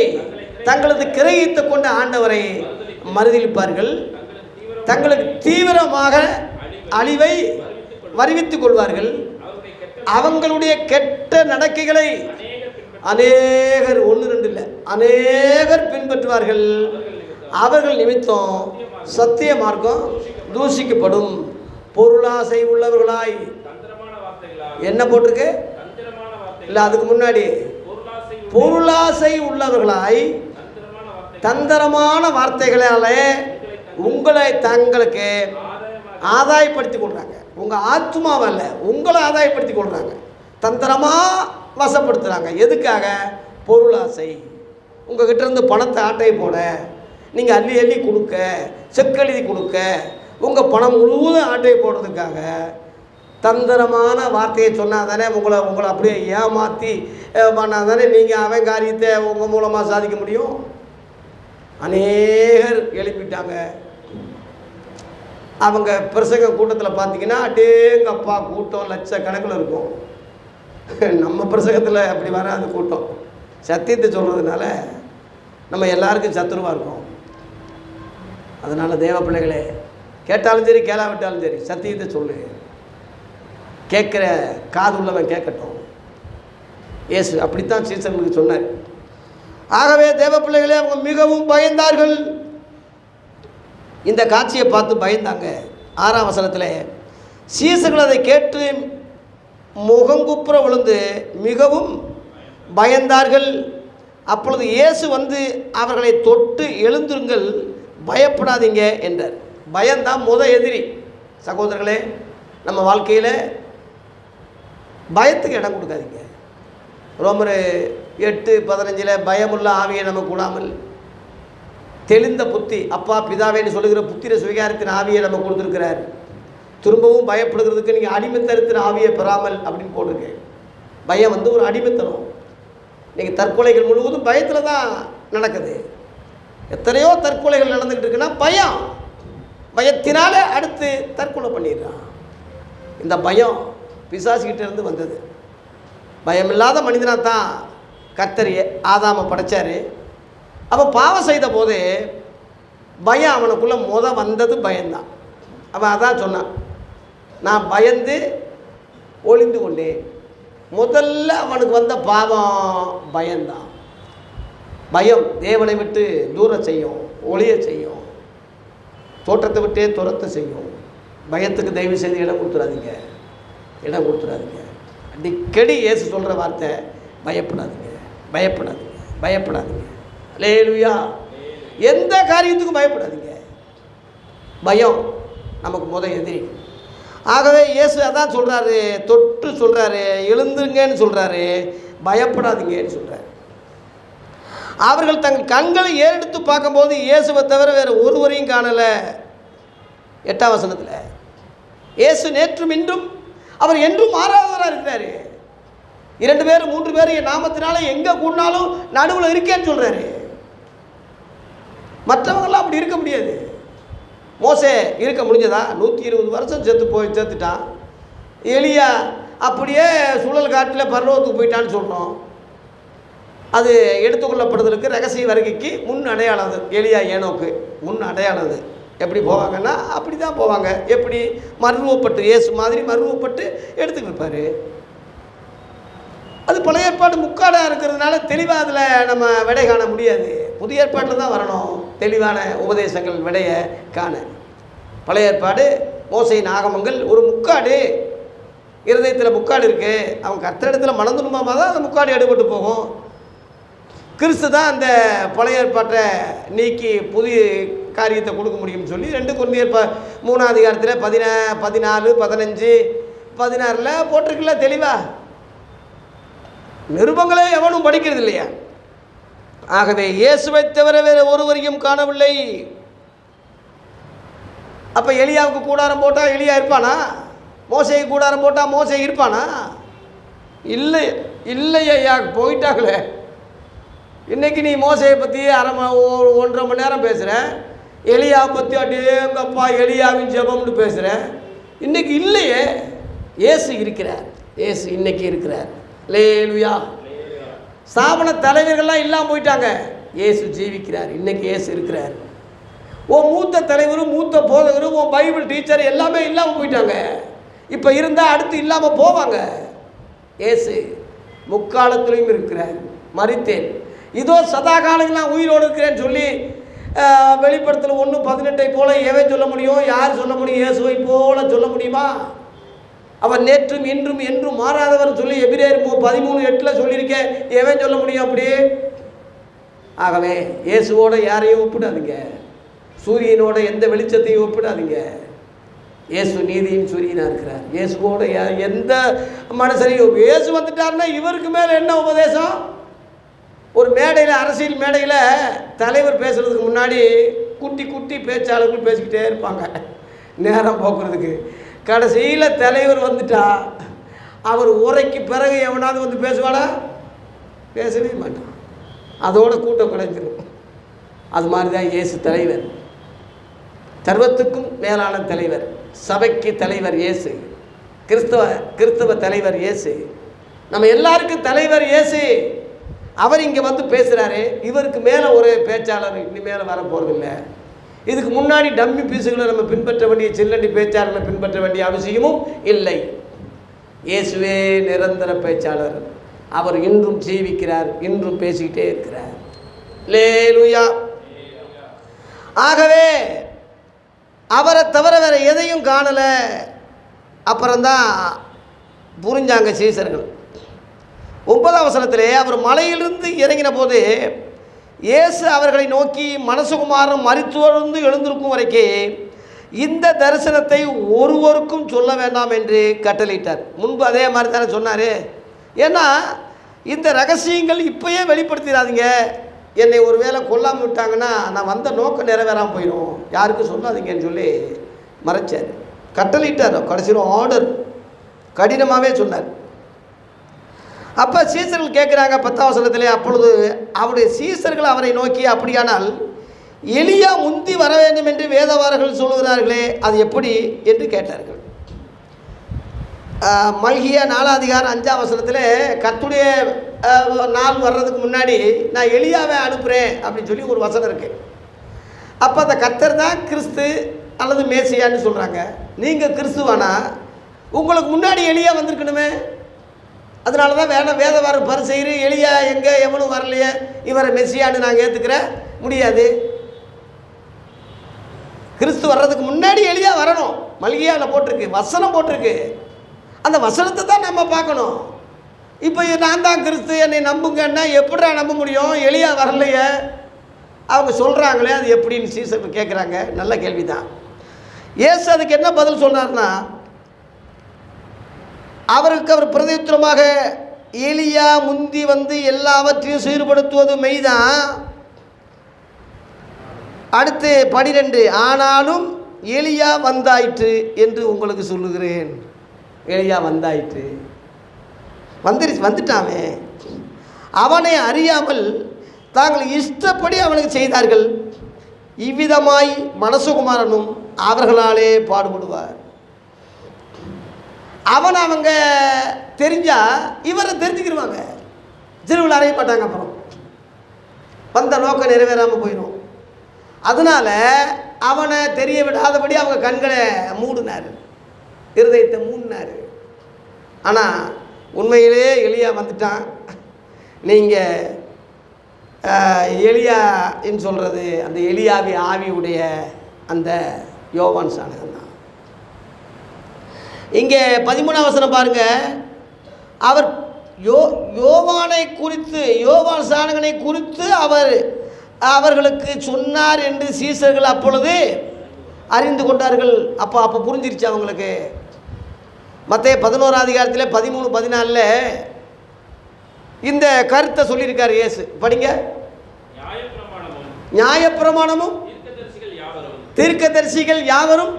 தங்களது கிரகித்து கொண்ட ஆண்டவரை மறுதலிப்பார்கள். தங்களுக்கு தீவிரமாக அழிவை வருவித்துக் கொள்வார்கள். அவங்களுடைய கெட்ட நடக்கைகளை அநேகர், 1, 2 இல்லை, அநேகர் பின்பற்றுவார்கள். அவர்கள் நிமித்தம் சத்திய மார்க்கம் தூஷிக்கப்படும். பொருளாசை உள்ளவர்களாய், என்ன போட்டிருக்கு இல்லை, அதுக்கு முன்னாடி பொருளாசை உள்ளவர்களாய் தந்திரமான வார்த்தைகளாலே உங்களை தங்களுக்கு ஆதாயப்படுத்திக் கொள்கிறாங்க. உங்கள் ஆத்மாவல்ல, உங்களை ஆதாயப்படுத்திக் கொள்கிறாங்க, தந்திரமாக வசப்படுத்துகிறாங்க. எதுக்காக? பொருளாசை. உங்கள்கிட்ட இருந்து பணத்தை ஆட்டை போட, நீங்கள் அள்ளி அள்ளி கொடுக்க, செக்கெழுதி கொடுக்க, உங்கள் பணம் முழுவதும் ஆட்டை போடுறதுக்காக தந்திரமான வார்த்தையை சொன்னால் தானே உங்களை அப்படியே ஏமாற்றி பண்ணால் தானே நீங்கள் அவன் காரியத்தை உங்கள் மூலமாக சாதிக்க முடியும். அநேகர் எழுப்பிட்டாங்க. அவங்க பிரசங்க கூட்டத்தில் பார்த்தீங்கன்னா அடேங்கப்பா கூட்டம் லட்சக்கணக்கில் இருக்கும். நம்ம பிரசங்கத்தில் அப்படி வராது கூட்டம். சத்தியத்தை சொல்கிறதுனால நம்ம எல்லாருக்கும் சத்துருவாக இருக்கும். அதனால் தேவ பிள்ளைகளே, கேட்டாலும் சரி கேளாவிட்டாலும் சரி சத்தியத்தை சொல்லு. கேட்குற காது உள்ளவன் கேட்கட்டும். இயேசு அப்படித்தான் சீசர்களுக்கு சொன்னார். ஆகவே தேவ பிள்ளைகளே, அவங்க மிகவும் பயந்தார்கள். இந்த காட்சியை பார்த்து பயந்தாங்க. 6ஆம் வசனத்தில் சீசர்கள் அதை கேட்டு முகங்குப்புற விழுந்து மிகவும் பயந்தார்கள். அப்பொழுது இயேசு வந்து அவர்களை தொட்டு எழுந்திருங்கள், பயப்படாதீங்க என்றார். பயம்தான் எதிரி. சகோதரர்களே, நம்ம வாழ்க்கையில் பயத்துக்கு இடம் கொடுக்காதீங்க. ரோமர் 8:15 பயமுள்ள ஆவியை நமக்கு கூடாமல் தெளிந்த புத்தி, அப்பா பிதாவேன்னு சொல்லுகிற புத்திர சுவிகாரத்தின் ஆவியை நம்ம கொடுத்துருக்கிறார். திரும்பவும் பயப்படுகிறதுக்கு நீங்கள் அடிமைத்தனத்தின் ஆவியை பெறாமல் அப்படின்னு போட்டிருக்கேன். பயம் வந்து ஒரு அடிமைத்தனம். நீங்கள் தற்கொலைகள் முழுவதும் பயத்தில் தான் நடக்குது. எத்தனையோ தற்கொலைகள் நடந்துக்கிட்டு இருக்குன்னா பயத்தினால அடுத்து தற்கொலை பண்ணிடுறான். இந்த பயம் பிசாசுகிட்ட இருந்து வந்தது. பயம் இல்லாத மனிதனாக தான் கர்த்தர் ஆதாமை படைச்சார். அவன் பாவம் செய்த போது பயம் அவனுக்குள்ளே வந்தது பயம்தான். அவன் அதான் சொன்னான், நான் பயந்து ஒளிந்து கொண்டேன். முதல்ல அவனுக்கு வந்த பாவம் பயம்தான். பயம் தேவனை விட்டு தூர செய்யும், ஒளிய செய்யும், தோற்றத்தை விட்டே துரத்த செய்யும். பயத்துக்கு தயவு செய்து இடம் கொடுத்துடாதீங்க. அடிக்கடி இயேசு சொல்கிற வார்த்தை பயப்படாதீங்க, பயப்படாதீங்க, பயப்படாதீங்க. அல்லேலூயா. எந்த காரியத்துக்கும் பயப்படாதீங்க. பயம் நமக்கு எதிரி. ஆகவே இயேசு அதான் சொல்கிறாரு, தொட்டு சொல்கிறாரு, எழுந்துருங்கன்னு சொல்கிறாரு, பயப்படாதீங்கன்னு சொல்கிறாரு. அவர்கள் தங்கள் கண்களை ஏறெடுத்து பார்க்கும்போது இயேசுவை தவிர வேறு ஒருவரையும் காணலை. 8ஆம் வசனத்தில் இயேசு நேற்றும் இன்றும் அவர் என்றும் மாறாதவராக இருக்கிறாரு. 2 பேர் 3 பேர் என் நாமத்தினால எங்கே கூடினாலும் நடுவில் இருக்கேன்னு சொல்கிறாரு. மற்றவங்களாம் அப்படி இருக்க முடியாது. மோசே இருக்க முடிஞ்சதா? 120 வருஷம் சேர்த்துட்டான். எலியா அப்படியே சுழல் காட்டில் பரலோகத்துக்கு போயிட்டான்னு சொல்கிறோம். அது எடுத்துக்கொள்ளப்படுதலுக்கு ரகசிய வருகைக்கு முன் அடையாளம். அது எலியா ஏனோக்கு முன் அடையாளம். அது எப்படி போவாங்கன்னா அப்படி தான் போவாங்க. எப்படி மருவப்பட்டு, இயேசு மாதிரி மருவப்பட்டு எடுத்துக்கிட்டு இருப்பார். அது பழைய ஏற்பாடு முக்காடாக இருக்கிறதுனால தெளிவாக அதில் நம்ம விடை காண முடியாது. புதிய ஏற்பாட்டில் தான் வரணும் தெளிவான உபதேசங்கள் விடையை காண. பழைய ஏற்பாடு மோசையின் ஆகமங்கள் ஒரு முக்காடு, இருதயத்தில் முக்காடு இருக்குது. அவங்க கர்த்தரிடத்தில் மனதுணுமாக தான் அந்த முக்காடு எடுபட்டு போகும். கிறிஸ்து தான் அந்த பழைய ஏற்பாட்டை நீக்கி புதிய காரியத்தை கொடுக்க முடியும்னு சொல்லி 2 கொரிந்தியர் 3ஆம் அதிகாரத்தில் 14, 15, 16 போட்டிருக்குல்ல தெளிவா. நிருபங்களே எவனும் படிக்கிறது இல்லையா? ஆகவே இயேசுவை தவிர வேறு ஒருவரையும் காணவில்லை. அப்போ எலியாவுக்கு கூடாரம் போட்டால் எலியா இருப்பானா? மோசைக்கு கூடாரம் போட்டால் மோசை இருப்பானா? இல்லை, இல்லையா, போயிட்டாங்களே. இன்றைக்கி நீ மோசையை பற்றி 1.5 மணி நேரம் பேசுகிற, எலியாவை பற்றி அடேங்கப்பா எலியாவின் ஜெபம்னு பேசுகிறேன். இன்றைக்கி இல்லையே. இயேசு இருக்கிறார், இயேசு இன்றைக்கி இருக்கிறார். அல்லேலூயா. ஸ்தாபன தலைவர்கள்லாம் இல்லாமல் போயிட்டாங்க. இயேசு ஜீவிக்கிறார், இன்றைக்கி இயேசு இருக்கிறார். உன் மூத்த தலைவரும் மூத்த போதகரும் உன் பைபிள் டீச்சர் எல்லாமே இல்லாமல் போயிட்டாங்க. இப்போ இருந்தால் அடுத்து இல்லாமல் போவாங்க. இயேசு முக்காலத்திலையும் இருக்கிறார். மரித்தேன், இதோ சதா காலங்கள் நான் உயிரோடு இருக்கிறேன்னு சொல்லி வெளிப்படுத்தல் 1:18 போல எவன் சொல்ல முடியும்? யார் சொல்ல முடியும்? இயேசுவை போல சொல்ல முடியுமா? அவர் நேற்றும் இன்றும் என்றும் மாறாதவர் சொல்லி எபிரேயர் 13:8 சொல்லியிருக்கேன். எவன் சொல்ல முடியும் அப்படி? ஆகவே இயேசுவோட யாரையும் ஒப்பிடாதீங்க. சூரியனோட எந்த வெளிச்சத்தையும் ஒப்பிடாதீங்க. இயேசு நீதியின் சூரியனாக இருக்கிறார். இயேசுவோட எந்த மனுஷரையும், இயேசு வந்துட்டார்னா இவருக்கு மேலே என்ன உபதேசம்? ஒரு மேடையில், அரசியல் மேடையில் தலைவர் பேசுகிறதுக்கு முன்னாடி குட்டி குட்டி பேச்சாளர்கள் பேசிக்கிட்டே இருப்பாங்க நேரம் போக்குறதுக்கு. கடைசியில் தலைவர் வந்துட்டா அவர் உரைக்கு பிறகு எவனாவது வந்து பேசுவானா? பேசவே மாட்டான். அதோட கூட்டம் கிடைச்சிடும். அது மாதிரி தான் இயேசு தலைவர், சர்வத்துக்கும் மேலான தலைவர், சபைக்கு தலைவர் இயேசு, கிறிஸ்தவ தலைவர் இயேசு, நம்ம எல்லாருக்கும் தலைவர் இயேசு. அவர் இங்கே வந்து பேசுகிறாரு. இவருக்கு மேலே ஒரு பேச்சாளர் இனிமேல் வர போகிறதில்லை. இதுக்கு முன்னாடி டம்மி பீஸுகளை நம்ம பின்பற்ற வேண்டிய, சில்லண்டி பேச்சாளர்களை பின்பற்ற வேண்டிய அவசியமும் இல்லை. இயேசுவே நிரந்தர பேச்சாளர். அவர் இன்றும் ஜீவிக்கிறார், இன்றும் பேசிக்கிட்டே இருக்கிறார். அல்லேலூயா. ஆகவே அவரை தவிர வேறு எதையும் காணலை. அப்புறம்தான் புரிஞ்சாங்க சீசர்கள். 9ஆம் வசனத்திலே அவர் மலையிலிருந்து இறங்கின போது இயேசு அவர்களை நோக்கி, மனசுகுமாரன் மரித்தோர்ந்து எழுந்திருக்கும் வரைக்கும் இந்த தரிசனத்தை ஒருவருக்கும் சொல்ல வேண்டாம் என்று கட்டளையிட்டார். முன்பு அதே மாதிரி தானே சொன்னார். ஏன்னா இந்த ரகசியங்கள் இப்போயே வெளிப்படுத்திடாதீங்க, என்னை ஒரு வேளை கொல்லாமல் விட்டாங்கன்னா நான் வந்த நோக்கம் நிறைவேறாமல் போயிடும், யாருக்கும் சொல்லாதீங்கன்னு சொல்லி மறைச்சார், கட்டளையிட்டார். கடைசியில் ஆர்டர் கடினமாகவே சொன்னார். அப்போ சீசர்கள் கேட்குறாங்க 10ஆம் வசனத்திலே, அப்பொழுது அவருடைய சீசர்கள் அவரை நோக்கி, அப்படியானால் எலியா முந்தி வர வேண்டும் என்று வேதவாரர்கள் சொல்லுகிறார்களே, அது எப்படி என்று கேட்டார்கள். மல்கியா 4ஆம் அதிகாரம் 5ஆம் வசனத்தில் கர்த்தருடைய நாள் வர்றதுக்கு முன்னாடி நான் எலியாவை அனுப்புகிறேன் அப்படின்னு சொல்லி ஒரு வசனம் இருக்குது. அப்போ அந்த கர்த்தர் தான் கிறிஸ்து அல்லது மேசியான்னு சொல்கிறாங்க. நீங்கள் கிறிஸ்துவானா? உங்களுக்கு முன்னாடி எலியா வந்திருக்கணுமே. அதனால தான் வேதவார பரிசெய்து எலியா எங்கே எவனும் வரலையே, இவரை மெசியான்னு நாங்கள் ஏற்றுக்கிற முடியாது. கிறிஸ்து வர்றதுக்கு முன்னாடி எலியா வரணும். மல்கியாவில் போட்டிருக்கு, வசனம் போட்டிருக்கு. அந்த வசனத்தை தான் நம்ம பார்க்கணும். இப்போ நான் தான் கிறிஸ்து, என்னை நம்புங்கன்னா எப்படிடா நம்ப முடியும்? எலியா வரலையே, அவங்க சொல்கிறாங்களே, அது எப்படின்னு சீசர் கேட்குறாங்க. நல்ல கேள்வி தான். இயேசு அதுக்கு என்ன பதில் சொன்னார்னா, அவருக்கு அவர் பிரதியுத்தரமாக, எலியா முந்தி வந்து எல்லாவற்றையும் சீர்படுத்துவது மெய்தான். அடுத்து 12, ஆனாலும் எலியா வந்தாயிற்று என்று உங்களுக்கு சொல்லுகிறேன். எலியா வந்தாயிற்று, வந்துட்டாமே. அவனை அறியாமல் தாங்கள் இஷ்டப்படி அவனுக்கு செய்தார்கள். இவ்விதமாய் மனசுகுமாரனும் அவர்களாலே பாடுபடுவார். அவங்க தெரிஞ்சால் இவரை தெரிஞ்சுக்கிடுவாங்க, திருவிழா அறைய மாட்டாங்க. அப்புறம் வந்த நோக்கம் நிறைவேறாமல் போயிடும். அதனால் அவனை தெரிய விடாதபடி அவங்க கண்களை மூடினார், இருதயத்தை மூடினார். ஆனால் உண்மையிலேயே எலியா வந்துட்டான். நீங்கள் எலியான்னு சொல்கிறது அந்த எலியாவி ஆவியுடைய அந்த யோவான் சாணகம் தான். இங்கே 13ஆம் வசனம் பாருங்கள். அவர் யோவானை குறித்து, யோவான் சாணகனை குறித்து அவர்களுக்கு சொன்னார் என்று சீசர்கள் அப்பொழுது அறிந்து கொண்டார்கள். அப்போ புரிஞ்சிருச்சு அவங்களுக்கு. மத்தேயு 11ஆம் அதிகாரத்தில் 13, 14 இந்த கருத்தை சொல்லியிருக்கார் இயேசு. படிங்க. நியாயப்பிரமாணமும் தீர்க்கதரிசிகள் யாவரும்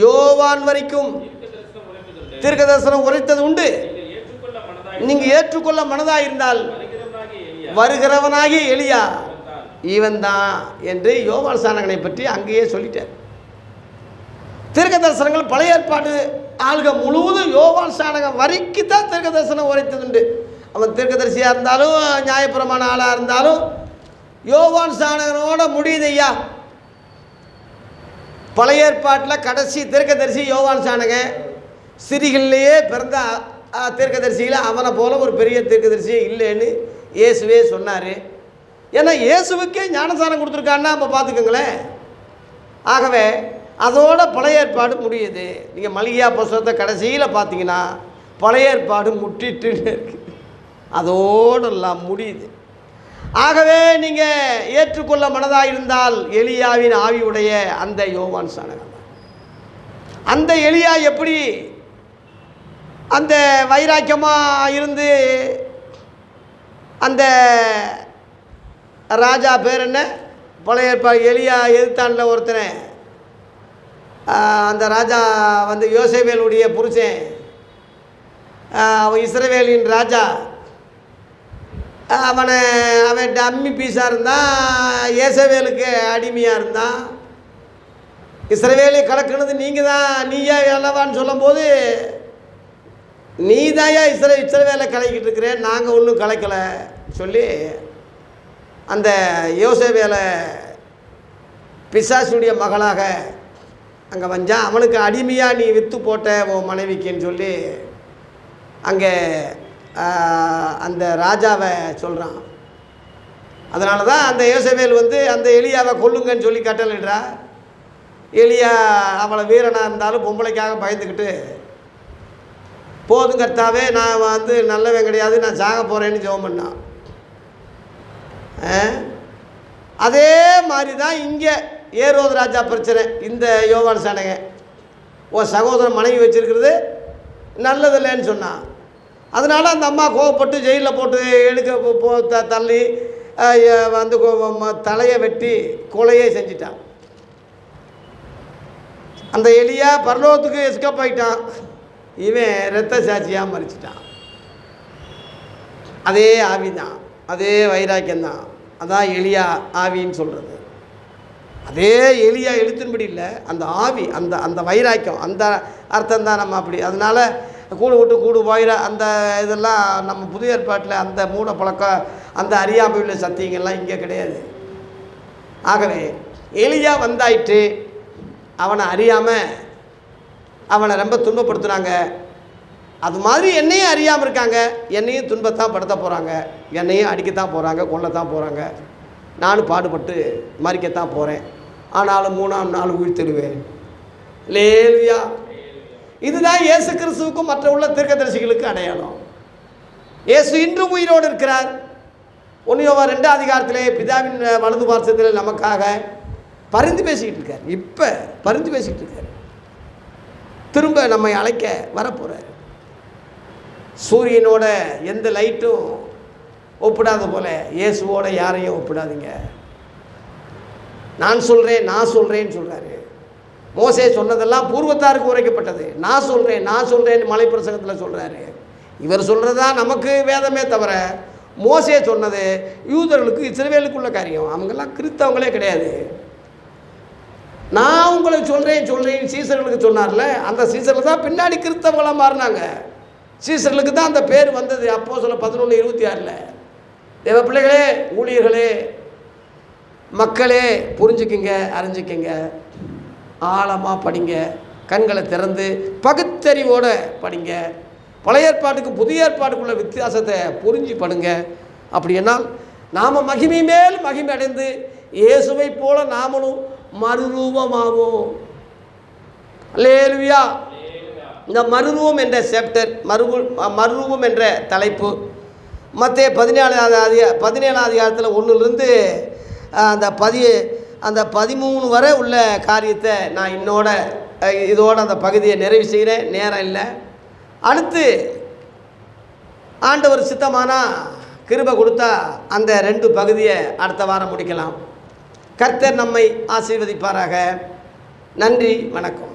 யோவான் வரைக்கும் தீர்க்க தரிசனம் உரைத்தது உண்டு. நீங்கள் ஏற்றுக்கொள்ள மனதாக இருந்தால் வருகிறவனாகி எலியா இவன் தான் என்று யோவான் சாணகனை பற்றி அங்கேயே சொல்லிட்டார். தீர்க்க தரிசனங்கள் பழைய ஏற்பாடு ஆள்க முழுவதும் யோவான் சாணகம் வரைக்கும் தான் தீர்க்க தரிசனம் உரைத்ததுண்டு. அவன் தீர்க்கதரிசியாக இருந்தாலும் நியாயப்பிரமாண ஆளாக இருந்தாலும் யோவான் சாணகனோட முடியுது ஐயா. பழைய ஏற்பாட்டில் கடைசி தீர்க்கதரிசி யோவான் சாணகன். சிறிகளிலேயே பிறந்த தீர்க்கதரிசியில் அவனை போல ஒரு பெரிய தீர்க்கதரிசியே இல்லைன்னு இயேசுவே சொன்னார். ஏன்னா இயேசுவுக்கே ஞானசானம் கொடுத்துருக்கான்னா நம்ம பார்த்துக்கோங்களேன். ஆகவே அதோட பழைய ஏற்பாடு முடியுது. நீங்கள் மல்கியா புஸ்தகத்தை கடைசியில் பார்த்தீங்கன்னா பழைய ஏற்பாடு முட்டிட்டுன்னு இருக்குது, அதோடெல்லாம் முடியுது. ஆகவே நீங்கள் ஏற்றுக்கொள்ள மனதாக இருந்தால் எலியாவின் ஆவியுடைய அந்த யோவான் சாணகம். அந்த எலியா எப்படி அந்த வைராக்கியமாக இருந்து அந்த ராஜா பேர் என்ன, பழைய எலியா எதிர்த்தாண்டில் ஒருத்தனை, அந்த ராஜா வந்து யோசேவேலுடைய புருஷன், அவன் இஸ்ரவேலின் ராஜா. அவன் டம்மி பீஸாக இருந்தான், ஏசவேலுக்கு அடிமையாக இருந்தான். இஸ்ரவேலை கலக்குனது நீங்கள் தான், நீயா அல்லவான்னு சொல்லும்போது நீ தாயா இஸ்ரவேலை கலக்கிட்டு இருக்கிறேன், நாங்கள் ஒன்றும் கலைக்கலை சொல்லி அந்த யோசேவேலை பிசாசுடைய மகளாக அங்கே வந்தான். அவனுக்கு அடிமையாக நீ விற்று போட்ட உன் மனைவிக்குன்னு சொல்லி அங்கே அந்த ராஜாவை சொல்கிறான். அதனால தான் அந்த யோசேவேல் வந்து அந்த எலியாவை கொல்லுங்கன்னு சொல்லி கட்டளையிடுறா. எலியா அவளை வீரனாக இருந்தாலும் பொம்பளைக்காக பயந்துக்கிட்டு போதும் கர்த்தாவே, நான் வந்து நல்லவன் கிடையாது, நான் சாக போகிறேன்னு ஜெபம் பண்ணான். அதே மாதிரி தான் இங்கே ஏரோது ராஜா பிரச்சனை. இந்த யோவான் சாணகன் உன் சகோதரன் மனைவி வச்சுருக்கிறது நல்லதில்லைன்னு சொன்னான். அதனால் அந்த அம்மா கோவப்பட்டு ஜெயிலில் போட்டு எடுக்க தள்ளி வந்து தலையை வெட்டி கொலையே செஞ்சிட்டான். அந்த எலியா பரலோகத்துக்கு எஸ்கேப் ஆகிட்டான், இவன் இரத்த சாட்சியாக மறிச்சிட்டான். அதே ஆவி தான், அதே வைராக்கியம்தான். அதான் எலியா ஆவின்னு சொல்கிறது. அதே எலியா எழுத்தின்படி இல்லை, அந்த ஆவி, அந்த அந்த வைராக்கியம், அந்த அர்த்தம் தான் நம்ம அப்படி. அதனால் கூடு விட்டு கூடு போயிட அந்த இதெல்லாம் நம்ம புதிய ஏற்பாட்டில் அந்த மூட பழக்கம், அந்த அறியாமையுள்ள சத்தியங்கள்லாம் இங்கே கிடையாது. ஆகவே எலியா வந்தாயிட்டு அவனை அறியாமல் அவனை ரொம்ப துன்பப்படுத்துனாங்க. அது மாதிரி என்னையும் அறியாமல் இருக்காங்க, என்னையும் துன்பத்தான் படுத்த போகிறாங்க, என்னையும் அடிக்கத்தான் போகிறாங்க, கொல்லத்தான் போகிறாங்க. நானும் பாடுபட்டு மறிக்கத்தான் போகிறேன், ஆனாலும் 3ஆம் நாள் உயிர்த்தெழுவேன். லேலுயா. இதுதான் இயேசு கிறிஸ்துவுக்கும் மற்ற உள்ள தீர்க்கதரிசிகளுக்கு அடையாளம். இயேசு இன்றும் உயிரோடு இருக்கிறார். 1 யோவான் 2ஆம் அதிகாரத்திலே பிதாவின் வலது பார்சத்தில் நமக்காக பரிந்து பேசிக்கிட்டு இருக்கார். இப்போ பரிந்து பேசிக்கிட்டு இருக்கார். திரும்ப நம்மை அழைக்க வரப்போகிறார். சூரியனோட எந்த லைட்டும் ஒப்பிடாத போல இயேசுவோட யாரையும் ஒப்பிடாதீங்க. நான் சொல்கிறேன்னு சொல்கிறாரு. மோசே சொன்னதெல்லாம் பூர்வத்தாருக்கு உரைக்கப்பட்டது. நான் சொல்கிறேன்னு மலை பிரசங்கத்தில் சொல்கிறாரு. இவர் சொல்கிறதா நமக்கு வேதமே தவிர மோசே சொன்னது யூதர்களுக்கு இஸ்ரவேலுக்குள்ள காரியம். அவங்கெல்லாம் கிறிஸ்தவங்களே கிடையாது. நான் உங்களுக்கு சொல்கிறேன் சீசர்களுக்கு சொன்னார்ல, அந்த சீசரில் தான் பின்னாடி கிறிஸ்தவங்களாக மாறினாங்க. சீசர்களுக்கு தான் அந்த பேர் வந்தது. அப்போஸ்தலர் 11:26. தேவ பிள்ளைகளே, ஊழியர்களே, மக்களே, புரிஞ்சுக்கிங்க, அறிஞ்சிக்கிங்க, ஆழமாக படிங்க, கண்களை திறந்து பகுத்தறிவோடு படிங்க. பழைய ஏற்பாட்டுக்கும் புதிய ஏற்பாட்டுக்குள்ள வித்தியாசத்தை புரிஞ்சு படுங்க. அப்படின்னால் நாம் மகிமை மேல் மகிமை அடைந்து இயேசுவை போல நாமளும் மறுரூபமாவோம். அல்லேலூயா. இந்த மறுரூபம் என்ற சாப்டர், மறுரூபம் என்ற தலைப்பு மத்தேயு 17ஆம் அதிகாரத்தில் 1லிருந்து அந்த 13 வரை உள்ள காரியத்தை நான் இதோட அந்த பகுதியை நிறைவு செய்கிறேன். நேரம் இல்லை. அடுத்து ஆண்டவர் சித்தமானா கிருபை கொடுத்தா அந்த 2 பகுதியை அடுத்த வாரம் முடிக்கலாம். கர்த்தர் நம்மை ஆசீர்வதிப்பாராக. நன்றி, வணக்கம்.